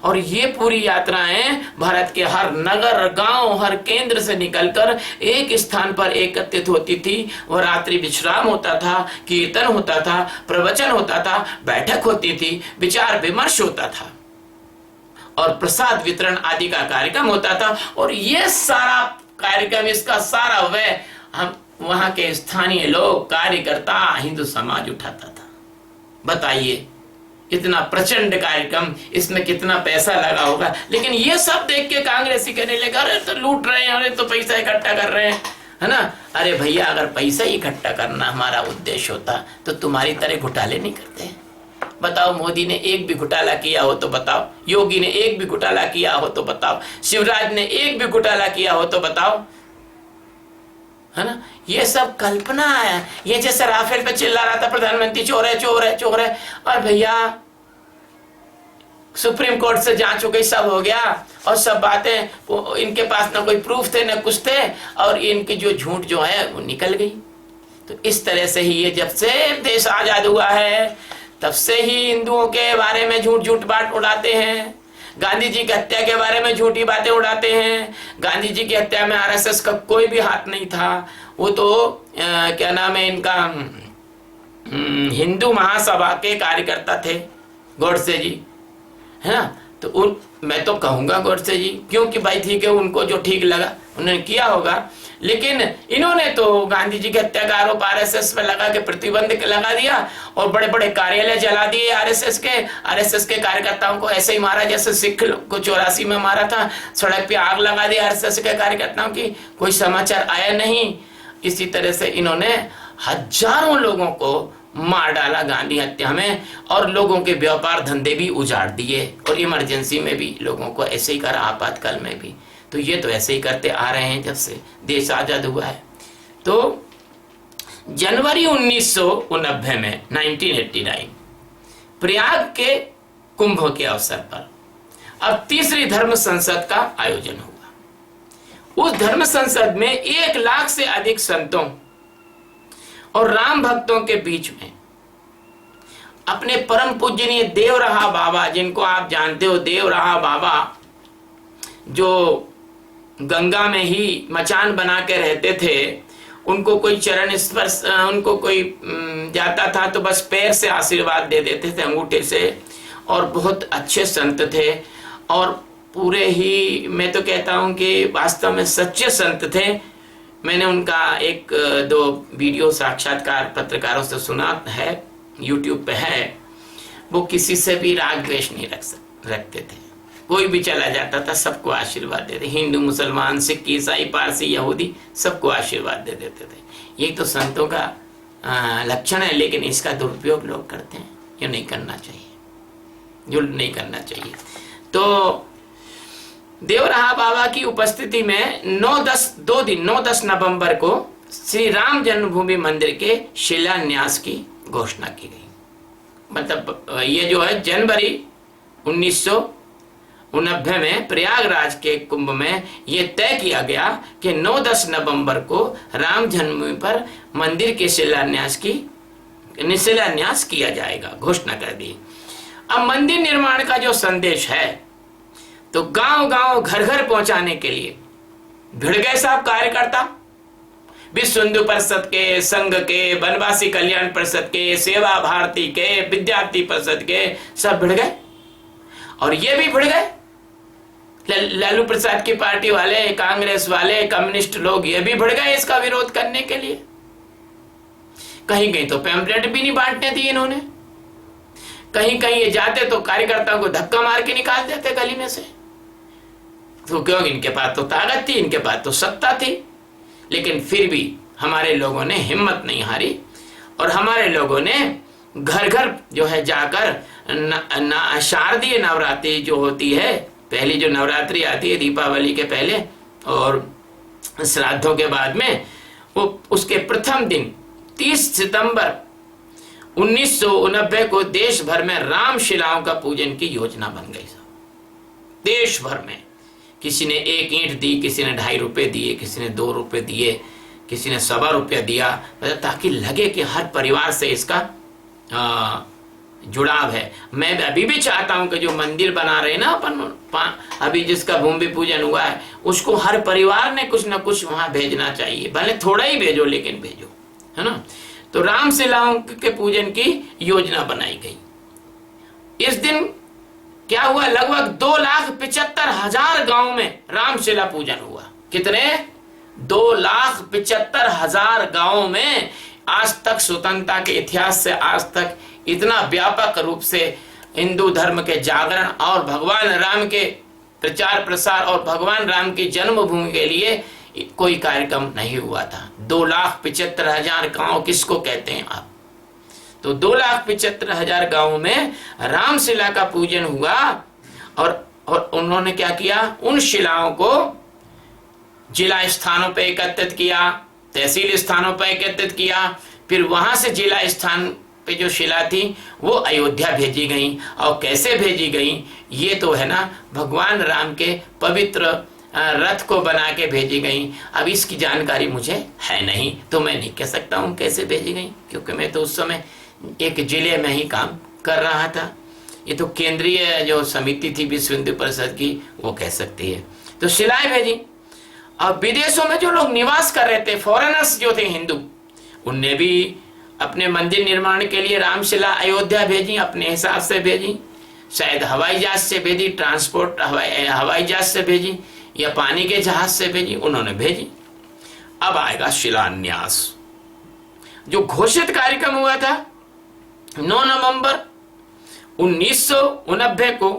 और ये पूरी यात्राएं भारत के हर नगर, गांव, हर केंद्र से निकलकर एक स्थान पर एकत्रित होती थी। और रात्रि विश्राम होता था, कीर्तन होता था, प्रवचन होता था, बैठक होती थी, विचार विमर्श होता था और प्रसाद वितरण आदि का कार्यक्रम होता था। और ये सारा कार्यक्रम, इसका सारा व्यय हम वहां के स्थानीय लोग, कार्यकर्ता, हिंदू समाज उठाता था। बताइए, इतना प्रचंड कार्यक्रम, इसमें कितना पैसा लगा होगा। लेकिन ये सब देख के कांग्रेसी कहने लगे, अरे तो लूट रहे हैं, अरे तो पैसा इकट्ठा कर रहे हैं, है ना। अरे भैया, अगर पैसा इकट्ठा करना हमारा उद्देश्य होता तो तुम्हारी तरह घोटाले नहीं करते। बताओ, मोदी ने एक भी घोटाला किया हो तो बताओ, योगी ने एक भी घोटाला किया हो तो बताओ, शिवराज ने एक भी घोटाला किया हो तो बताओ, है ना। ये सब कल्पना है। ये जैसे राफेल पे चिल्ला रहा था प्रधानमंत्री, चोर है चोर है चोर है, और भैया सुप्रीम कोर्ट से जांच हो गई, सब हो गया, और सब बातें इनके पास ना कोई प्रूफ थे ना कुछ थे, और इनकी जो झूठ जो है वो निकल गई। तो इस तरह से ही ये जब से देश आजाद हुआ है तब से ही हिंदुओं के बारे में झूठ बात उड़ाते हैं। गांधी जी की हत्या के बारे में झूठी बातें उड़ाते हैं। गांधी जी की हत्या में आरएसएस का कोई भी हाथ नहीं था। वो तो क्या नाम है इनका, हिंदू महासभा के कार्यकर्ता थे, गोडसे जी, है ना। तो मैं तो कहूंगा गोडसे जी, क्योंकि भाई ठीक है, उनको जो ठीक लगा उन्होंने किया होगा। लेकिन इन्होंने तो गांधी जी की हत्या का आरोप आरएसएस पे लगा के प्रतिबंध लगा दिया और बड़े बड़े कार्यालय जला दिए आरएसएस के कार्यकर्ताओं को ऐसे ही मारा जैसे सिख को 84 में मारा था, सड़क पे आग लगा दी आरएसएस के कार्यकर्ताओं की, कोई समाचार आया नहीं। इसी तरह से इन्होंने हजारों लोगों को मार डाला गांधी हत्या में, और लोगों के व्यापार धंधे भी उजाड़ दिए, और इमरजेंसी में भी लोगों को ऐसे ही करा, आपातकाल में भी। तो ये तो ऐसे ही करते आ रहे हैं जब से देश आजाद हुआ है। तो जनवरी 1989 में 1989 प्रयाग के कुंभ के अवसर पर अब तीसरी धर्म संसद का आयोजन हुआ। उस धर्म संसद में 1 लाख से अधिक संतों और राम भक्तों के बीच में अपने परम पूजनीय देवराहा बाबा, जिनको आप जानते हो, देवराहा बाबा जो गंगा में ही मचान बना के रहते थे, उनको कोई चरण स्पर्श, उनको कोई जाता था तो बस पैर से आशीर्वाद दे देते थे, अंगूठे से, और बहुत अच्छे संत थे। और पूरे ही, मैं तो कहता हूं कि वास्तव में सच्चे संत थे। मैंने उनका 1-2 वीडियो साक्षात्कार पत्रकारों से सुना है, यूट्यूब पे है। वो किसी से भी राग द्वेष नहीं रखते थे, कोई भी चला जाता था सबको आशीर्वाद देते, हिंदू मुसलमान सिख ईसाई पारसी यहूदी सबको आशीर्वाद दे देते थे। ये तो संतों का लक्षण है, लेकिन इसका दुरुपयोग लोग करते हैं। ये नहीं करना चाहिए, जो नहीं करना चाहिए। तो देवराहा बाबा की उपस्थिति में 9-10 नवंबर को श्री राम जन्मभूमि मंदिर के शिलान्यास की घोषणा की गई। मतलब ये जो है जनवरी 1989 में प्रयागराज के कुंभ में ये तय किया गया कि 9-10 नवंबर को राम जन्मभूमि पर मंदिर के शिलान्यास किया जाएगा, घोषणा कर दी। अब मंदिर निर्माण का जो संदेश है तो गांव-गांव घर-घर पहुंचाने के लिए भिड़ गए साहब कार्यकर्ता। विश्व हिंदू परिषद के, संघ के, वनवासी कल्याण परिषद के, सेवा भारती के, विद्यार्थी परिषद के, सब भिड़ गए। और ये भी भिड़ गए, लालू प्रसाद की पार्टी वाले, कांग्रेस वाले, कम्युनिस्ट लोग, ये भी भिड़ गए इसका विरोध करने के लिए। कहीं कहीं तो पैम्पलेट भी नहीं बांटने दिए इन्होंने, कहीं कहीं ये जाते तो कार्यकर्ताओं को धक्का मार के निकाल देते गली में से। तो क्यों, इनके पास तो ताकत थी, इनके पास तो सत्ता थी। लेकिन फिर भी हमारे लोगों ने हिम्मत नहीं हारी और हमारे लोगों ने घर घर जो है जाकर शारदीय नवरात्रि जो होती है, पहली जो नवरात्रि आती है दीपावली के पहले और श्राद्धों के बाद में, वो उसके प्रथम दिन 30 सितंबर 1989 को देश भर में रामशिलाओं का पूजन की योजना बन गई। देश भर में किसी ने 1 ईंट दी, किसी ने 2.5 रुपए दिए, किसी ने 2 रुपए दिए, किसी ने 1.25 रुपया दिया, ताकि लगे कि हर परिवार से इसका जुड़ाव है। मैं अभी भी चाहता हूं कि जो मंदिर बना रहे ना अपन, अभी जिसका भूमि पूजन हुआ है, उसको हर परिवार ने कुछ ना कुछ वहां भेजना चाहिए, भले थोड़ा ही भेजो लेकिन भेजो, है ना। तो रामशिलाओं के पूजन की योजना बनाई गई। इस दिन क्या हुआ, लगभग 2,75,000 गांव में रामशिला पूजन हुआ। कितने? 2,75,000 गांवों में। आज तक स्वतंत्रता के इतिहास से आज तक इतना व्यापक रूप से हिंदू धर्म के जागरण और भगवान राम के प्रचार प्रसार और भगवान राम की जन्मभूमि के लिए कोई कार्यक्रम नहीं हुआ था। 2,75,000 गांव किसको कहते हैं आप? तो 2,75,000 गांवों में रामशिला का पूजन हुआ और उन्होंने क्या किया, उन शिलाओं को जिला स्थानों पर एकत्रित किया, तहसील स्थानों पर एकत्रित किया, फिर वहां से जिला स्थान पे जो शिला थी वो अयोध्या भेजी गई। और कैसे भेजी गई, ये तो है ना भगवान राम के पवित्र रथ को बना के भेजी गई। अब इसकी जानकारी मुझे है नहीं, तो मैं नहीं कह सकता हूँ कैसे भेजी गई, क्योंकि मैं तो उस समय एक जिले में ही काम कर रहा था। ये तो केंद्रीय जो समिति थी विश्व हिंदू परिषद की, वो कह सकती है। तो शिलाएं भेजी। अब विदेशों में जो लोग निवास कर रहे थे, फॉरेनर्स जो थे हिंदू, उनने भी अपने मंदिर निर्माण के लिए रामशिला अयोध्या भेजी, अपने हिसाब से भेजी। शायद हवाई जहाज से भेजी, ट्रांसपोर्ट हवाई जहाज से भेजी या पानी के जहाज से भेजी, उन्होंने भेजी। अब आएगा शिलान्यास। जो घोषित कार्यक्रम हुआ था 9 नवंबर 1989 को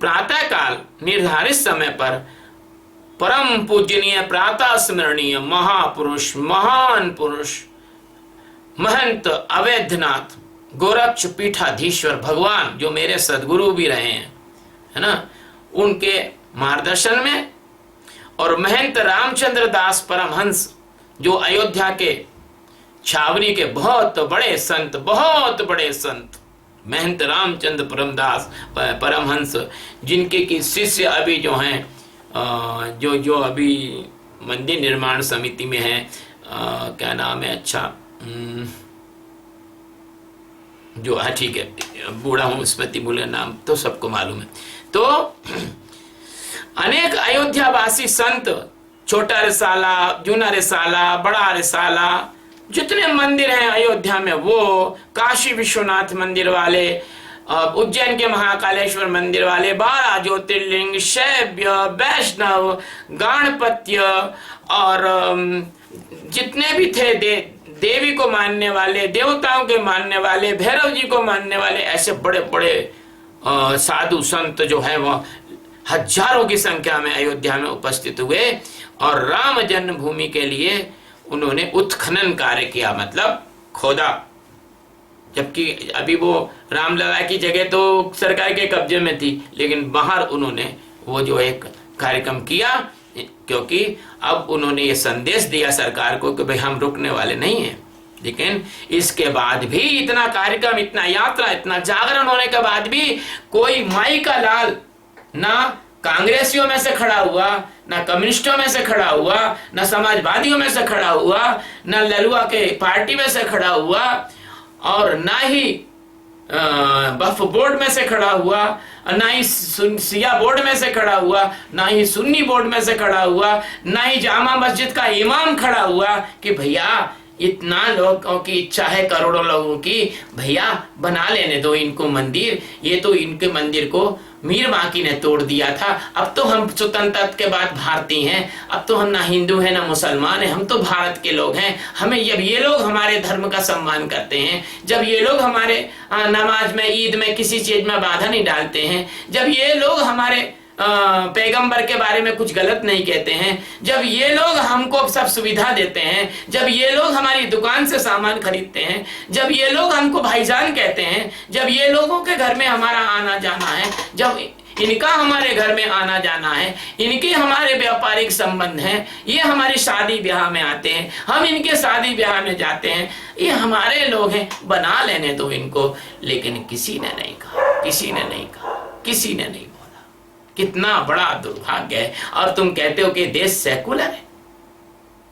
प्रातःकाल निर्धारित समय पर परम पूजनीय प्रातः स्मरणीय महापुरुष, महान पुरुष महंत अवैधनाथ गोरक्ष पीठाधीश्वर भगवान, जो मेरे सदगुरु भी रहे हैं, है ना, उनके मार्गदर्शन में, और महंत रामचंद्र दास परमहंस, जो अयोध्या के छावनी के बहुत बड़े संत महंत रामचंद्र परमदास परमहंस, जिनके की शिष्य अभी जो हैं, जो अभी मंदिर निर्माण समिति में है, क्या नाम है, अच्छा जो, हाँ ठीक है, बूढ़ा हूं, स्मृति भूले, नाम तो सबको मालूम है। तो अनेक अयोध्यावासी संत, छोटा रिसाला, जूना रिसाला, बड़ा रिसाला, जितने मंदिर हैं अयोध्या में, वो काशी विश्वनाथ मंदिर वाले, उज्जैन के महाकालेश्वर मंदिर वाले, 12 ज्योतिर्लिंग, शैव्य, वैष्णव, गाणपत्य और जितने भी थे देवी को मानने वाले, देवताओं के मानने वाले, भैरव जी को मानने वाले, ऐसे बड़े बड़े साधु संत जो है वो हजारों की संख्या में अयोध्या में उपस्थित हुए और राम जन्मभूमि के लिए उन्होंने उत्खनन कार्य किया, मतलब खोदा। जबकि अभी वो रामलला की जगह तो सरकार के कब्जे में थी, लेकिन बाहर उन्होंने वो जो एक कार्यक्रम किया, क्योंकि अब उन्होंने ये संदेश दिया सरकार को कि भाई हम रुकने वाले नहीं हैं। लेकिन इसके बाद भी इतना कार्यक्रम, इतना यात्रा, इतना जागरण होने के बाद भी कोई माई का लाल ना कांग्रेसियों में से खड़ा हुआ, ना कम्युनिस्टों में से खड़ा हुआ, ना समाजवादियों में से खड़ा हुआ, ना ललुआ के पार्टी में से खड़ा हुआ, और ना ही वक्फ बोर्ड में से खड़ा हुआ, ना ही सिया बोर्ड में से खड़ा हुआ, ना ही सुन्नी बोर्ड में से खड़ा हुआ, ना ही जामा मस्जिद का इमाम खड़ा हुआ कि भैया इतना लोगों की इच्छा है, करोड़ों लोगों की, भैया बना लेने दो इनको मंदिर, ये तो इनके मंदिर को मीर बांकी ने तोड़ दिया था, अब तो हम स्वतंत्रता के बाद भारतीय हैं, अब तो हम ना हिंदू हैं ना मुसलमान हैं, हम तो भारत के लोग हैं। हमें जब ये लोग हमारे धर्म का सम्मान करते हैं, जब ये लोग हमारे नमाज में, ईद में, किसी चीज में बाधा नहीं डालते हैं, जब ये लोग हमारे पैगंबर के बारे में कुछ गलत नहीं कहते हैं, जब ये लोग हमको सब सुविधा देते हैं, जब ये लोग हमारी दुकान से सामान खरीदते हैं, जब ये लोग हमको भाईजान कहते हैं, जब ये लोगों के घर में हमारा आना जाना है, जब इनका हमारे घर में आना जाना है, इनके हमारे व्यापारिक संबंध हैं, ये हमारी शादी ब्याह में आते हैं, हम इनके शादी ब्याह में जाते हैं, ये हमारे लोग हैं, बना लेने दो इनको। लेकिन किसी ने नहीं कहा, किसी ने नहीं कहा, किसी ने नहीं बोला। कितना बड़ा दुर्भाग्य है। और तुम कहते हो कि देश सेकुलर है।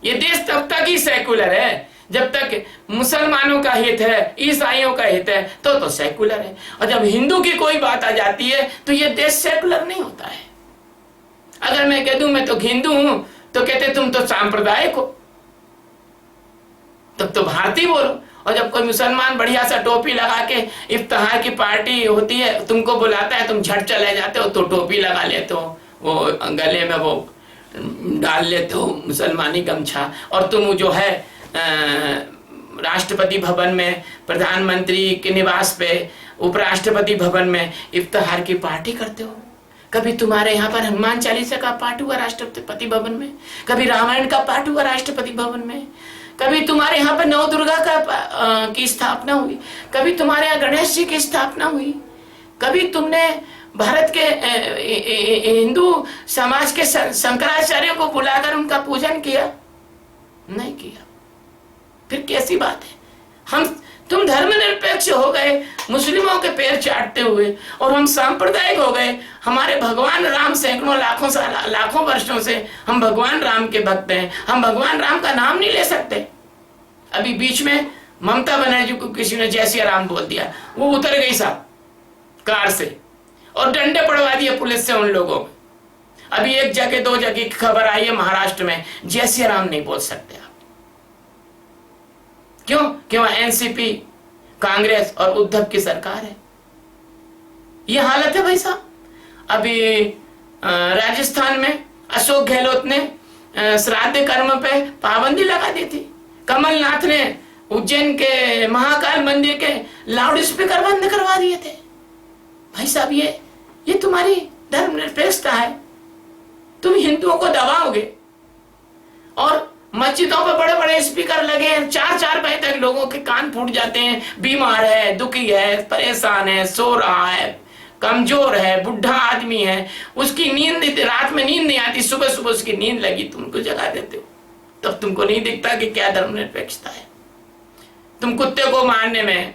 ये देश तब तक ही सेकुलर है जब तक मुसलमानों का हित है, ईसाइयों का हित है, तो सेकुलर है। और जब हिंदू की कोई बात आ जाती है तो ये देश सेकुलर नहीं होता है। अगर मैं कह दूं मैं तो हिंदू हूं तो कहते तुम तो सांप्रदायिक हो, तब तो भारतीय बोलो। और जब कोई मुसलमान बढ़िया सा टोपी लगा के इफ्तार की पार्टी होती है, तुमको बुलाता है, तुम झट चले जाते हो, तो टोपी लगा लेते हो, वो गले में वो डाल लेते हो मुसलमानी गमछा, और तुम जो है राष्ट्रपति भवन में, प्रधानमंत्री के निवास पे, उपराष्ट्रपति भवन में इफ्तार की पार्टी करते हो। कभी तुम्हारे यहाँ पर हनुमान चालीसा का पाठ हुआ राष्ट्रपति भवन में, कभी रामायण का पाठ हुआ राष्ट्रपति भवन में, कभी तुम्हारे यहाँ पर नव दुर्गा की स्थापना हुई, कभी तुम्हारे यहाँ गणेश जी की स्थापना हुई, कभी तुमने भारत के हिंदू समाज के शंकराचार्यों को बुलाकर उनका पूजन किया? नहीं किया। फिर कैसी बात है? तुम धर्मनिरपेक्ष हो गए मुस्लिमों के पैर चाटते हुए, और हम सांप्रदायिक हो गए। हमारे भगवान राम सैकड़ों लाखों वर्षों से हम भगवान राम के भक्त हैं, हम भगवान राम का नाम नहीं ले सकते। अभी बीच में ममता बनर्जी को किसी ने जय सिया राम बोल दिया, वो उतर गई साहब कार से और डंडे पड़वा दिए पुलिस से उन लोगों में। अभी एक जगह दो जगह की खबर आई है महाराष्ट्र में, जय सिया राम नहीं बोल सकते आप। क्यों? क्यों? एनसीपी, कांग्रेस और उद्धव की सरकार है। ये हालत है भाई साहब। अभी राजस्थान में अशोक गहलोत ने श्राद्ध कर्म पे पाबंदी लगा दी थी। कमलनाथ ने उज्जैन के महाकाल मंदिर के लाउड स्पीकर बंद करवा दिए थे। भाई साहब ये तुम्हारी धर्मनिरपेक्षता है? तुम हिंदुओं को दबाओगे और मस्जिदों पे बड़े बड़े स्पीकर लगे हैं, 4-4 बजे तक लोगों के कान फूट जाते हैं। बीमार है, दुखी है, परेशान है, सो रहा है, कमजोर है, बुढ़ा आदमी है, उसकी नींद, रात में नींद नहीं आती, सुबह सुबह उसकी नींद लगी, तुमको जगा देते हो। तब तुमको नहीं दिखता कि क्या धर्मनिरपेक्षता है? तुम कुत्ते को मारने में,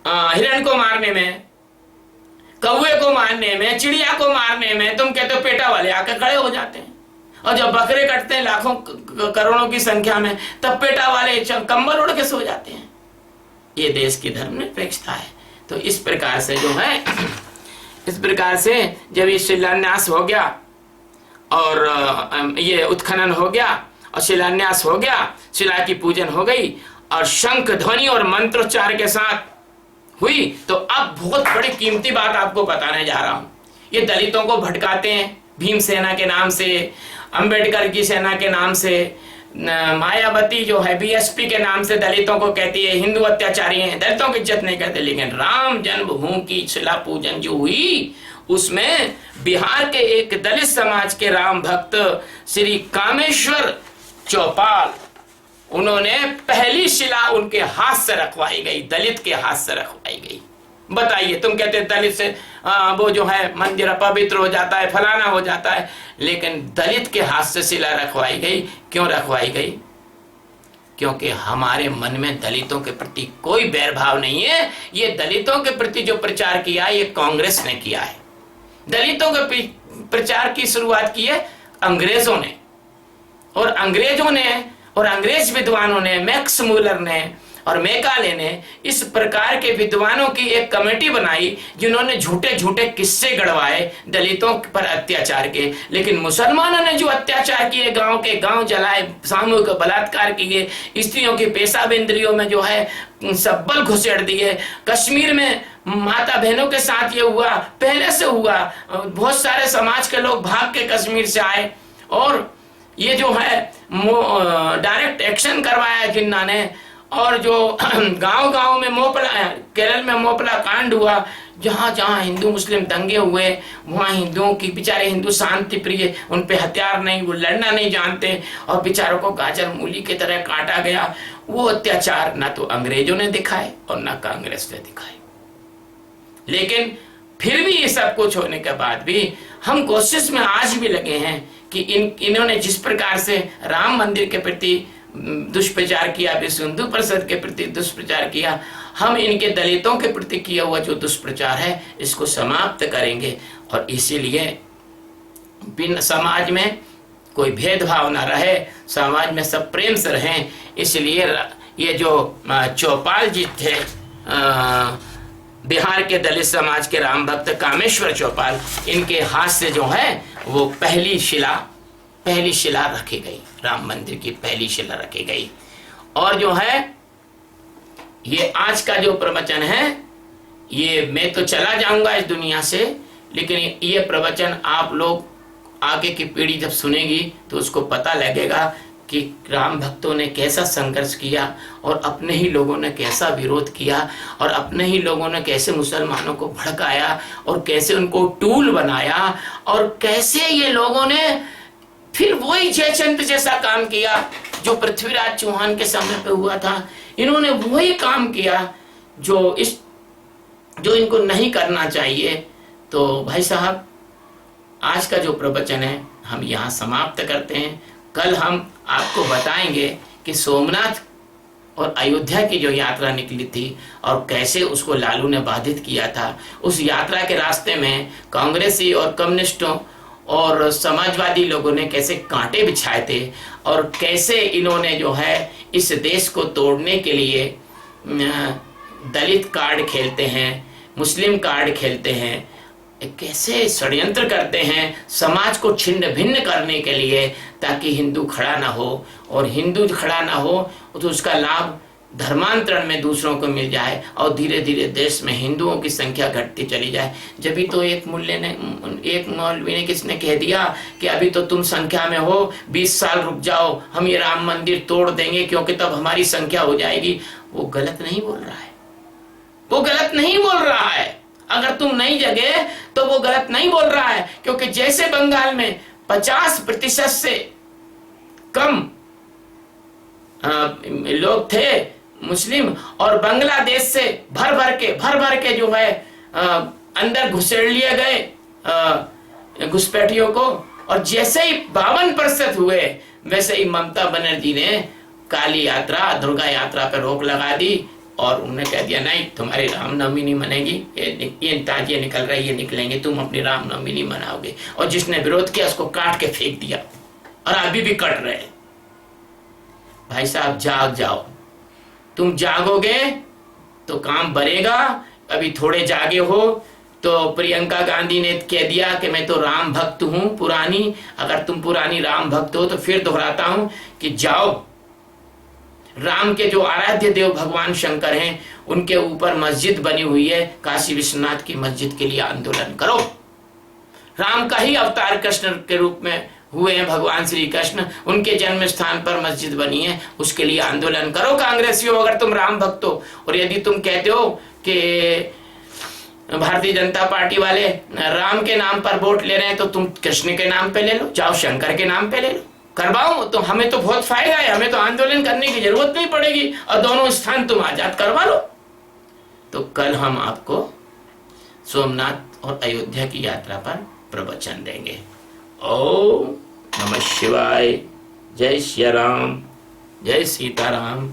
हिरण को मारने में, कौवे को मारने में, चिड़िया को मारने में तुम कहते हो पेटा वाले आकर खड़े हो जाते हैं। और जब बकरे कटते हैं लाखों करोड़ों की संख्या में, तब पेटा वाले कंबल उड़ के सो जाते हैं। ये देश की धर्मनिरपेक्षता है। तो इस प्रकार से जो है, इस प्रकार से जब ये शिलान्यास हो गया और ये उत्खनन हो गया और शिलान्यास हो गया, शिला की पूजन हो गई और शंख ध्वनि और मंत्रोच्चार के साथ हुई, तो अब बहुत बड़ी कीमती बात आपको बताने जा रहा हूं। ये दलितों को भटकाते हैं भीम सेना के नाम से, अंबेडकर की सेना के नाम से, मायावती जो है बीएसपी के नाम से दलितों को कहती है हिंदू अत्याचारी हैं, दलितों की इज्जत नहीं करते। लेकिन राम जन्मभूमि की शिला पूजन जो हुई, उसमें बिहार के एक दलित समाज के राम भक्त श्री कामेश्वर चौपाल, उन्होंने पहली शिला उनके हाथ से रखवाई गई, दलित के हाथ से रखवाई गई। बताइए, तुम कहते दलित से वो जो है मंदिर अपवित्र हो जाता है, फलाना हो जाता है, लेकिन दलित के हाथ से शिला रखवाई गई। क्यों रखवाई गई? क्योंकि हमारे मन में दलितों के प्रति कोई बैरभाव नहीं है। ये दलितों के प्रति जो प्रचार किया ये कांग्रेस ने किया है। दलितों के प्रचार की शुरुआत की है अंग्रेजों ने, और अंग्रेज विद्वानों ने, मैक्स मूलर ने और मैकाले ने इस प्रकार के विद्वानों की एक कमेटी बनाई, जिन्होंने झूठे झूठे किस्से गढ़वाए दलितों पर अत्याचार के। लेकिन मुसलमानों ने जो अत्याचार किए, गांव के गांव जलाए, सामूहिक बलात्कार किए, स्त्रियों की पेशाब इंद्रियों में जो है सब्बल घुसेड़ दिए। कश्मीर में माता बहनों के साथ ये हुआ, पहले से हुआ। बहुत सारे समाज के लोग भाग के कश्मीर से आए और ये जो है डायरेक्ट एक्शन करवाया जिन्ना ने। और जो गांव गांव में मोपला, केरल में मोपला कांड हुआ, जहां जहां हिंदू मुस्लिम दंगे हुए वहां हिंदुओं की, बेचारे हिंदू शांति प्रिय, उन पे हथियार नहीं, वो लड़ना नहीं जानते और बेचारों को गाजर मूली की तरह काटा गया। वो अत्याचार ना तो अंग्रेजों ने दिखाए और ना कांग्रेस ने दिखाए। लेकिन फिर भी ये सब कुछ होने के बाद भी हम कोशिश में आज भी लगे हैं कि इन्होंने जिस प्रकार से राम मंदिर के प्रति दुष्प्रचार किया, विश्व हिंदू परिषद के प्रति दुष्प्रचार किया, हम इनके दलितों के प्रति किया हुआ जो दुष्प्रचार है इसको समाप्त करेंगे। और इसीलिए बिन समाज में कोई भेदभाव ना रहे, समाज में सब प्रेम से रहें। इसलिए ये जो चौपाल जी थे, बिहार के दलित समाज के राम भक्त कामेश्वर चौपाल, इनके हाथ से जो है वो पहली शिला रखी गई, राम मंदिर की पहली शिला रखी गई। और जो है ये आज का जो प्रवचन है, ये मैं तो चला जाऊंगा इस दुनिया से, लेकिन ये प्रवचन आप लोग आगे की पीढ़ी जब सुनेगी तो उसको पता लगेगा कि राम भक्तों ने कैसा संघर्ष किया और अपने ही लोगों ने कैसा विरोध किया और अपने ही लोगों ने कैसे मुसलमानों को भड़काया और कैसे उनको टूल बनाया और कैसे ये लोगों ने फिर वही जयचंद जैसा काम किया जो पृथ्वीराज चौहान के समय पे हुआ था। इन्होंने वही काम किया जो इनको नहीं करना चाहिए। तो भाई साहब, आज का जो प्रवचन है हम यहाँ समाप्त करते हैं। कल हम आपको बताएंगे कि सोमनाथ और अयोध्या की जो यात्रा निकली थी और कैसे उसको लालू ने बाधित किया था। उस यात्रा के रास्ते में कांग्रेसी और कम्युनिस्टों और समाजवादी लोगों ने कैसे कांटे बिछाए थे और कैसे इन्होंने जो है इस देश को तोड़ने के लिए दलित कार्ड खेलते हैं, मुस्लिम कार्ड खेलते हैं, कैसे षड्यंत्र करते हैं समाज को छिन्न भिन्न करने के लिए ताकि हिंदू खड़ा ना हो। और हिंदू खड़ा ना हो तो उसका लाभ धर्मांतरण में दूसरों को मिल जाए और धीरे धीरे देश में हिंदुओं की संख्या घटती चली जाए। जब भी तो एक मौलवी ने किसने कह दिया कि अभी तो तुम संख्या में हो, 20 साल रुक जाओ, हम ये राम मंदिर तोड़ देंगे क्योंकि तब हमारी संख्या हो जाएगी। वो गलत नहीं बोल रहा है, वो गलत नहीं बोल रहा है। अगर तुम नहीं जगे तो वो गलत नहीं बोल रहा है, क्योंकि जैसे बंगाल में 50% से कम लोग थे मुस्लिम और बांग्लादेश से भर भर के जो है अंदर घुसेड़ लिए गए घुसपैठियों को। और जैसे ही 52% हुए वैसे ही ममता बनर्जी ने काली यात्रा, दुर्गा यात्रा पर रोक लगा दी और उन्होंने कह दिया नहीं, तुम्हारी रामनवमी नहीं मनेगी, ये ताजिए निकल रही है, निकलेंगे, तुम अपनी रामनवमी नहीं मनाओगे। और जिसने विरोध किया उसको काट के फेंक दिया और अभी भी कट रहे। भाई साहब, जाग जाओ, तुम जागोगे तो काम बढ़ेगा। अभी थोड़े जागे हो तो प्रियंका गांधी ने कह दिया कि मैं तो राम भक्त हूं पुरानी। अगर तुम पुरानी राम भक्त हो तो फिर दोहराता हूं कि जाओ, राम के जो आराध्य देव भगवान शंकर हैं उनके ऊपर मस्जिद बनी हुई है, काशी विश्वनाथ की मस्जिद के लिए आंदोलन करो। राम का ही अवतार कृष्ण के रूप में हुए हैं भगवान श्री कृष्ण, उनके जन्म स्थान पर मस्जिद बनी है, उसके लिए आंदोलन करो कांग्रेसियों अगर तुम राम भक्त हो। और यदि तुम कहते हो कि भारतीय जनता पार्टी वाले राम के नाम पर वोट ले रहे हैं तो तुम कृष्ण के नाम पे ले लो, जाओ शंकर के नाम पे ले लो, करवाओ। तो हमें तो बहुत फायदा है, हमें तो आंदोलन करने की जरूरत नहीं पड़ेगी और दोनों स्थान तुम आजाद करवा लो। तो कल हम आपको सोमनाथ और अयोध्या की यात्रा पर प्रवचन देंगे। ओम नमः शिवाय। जय श्री राम, जय सीताराम।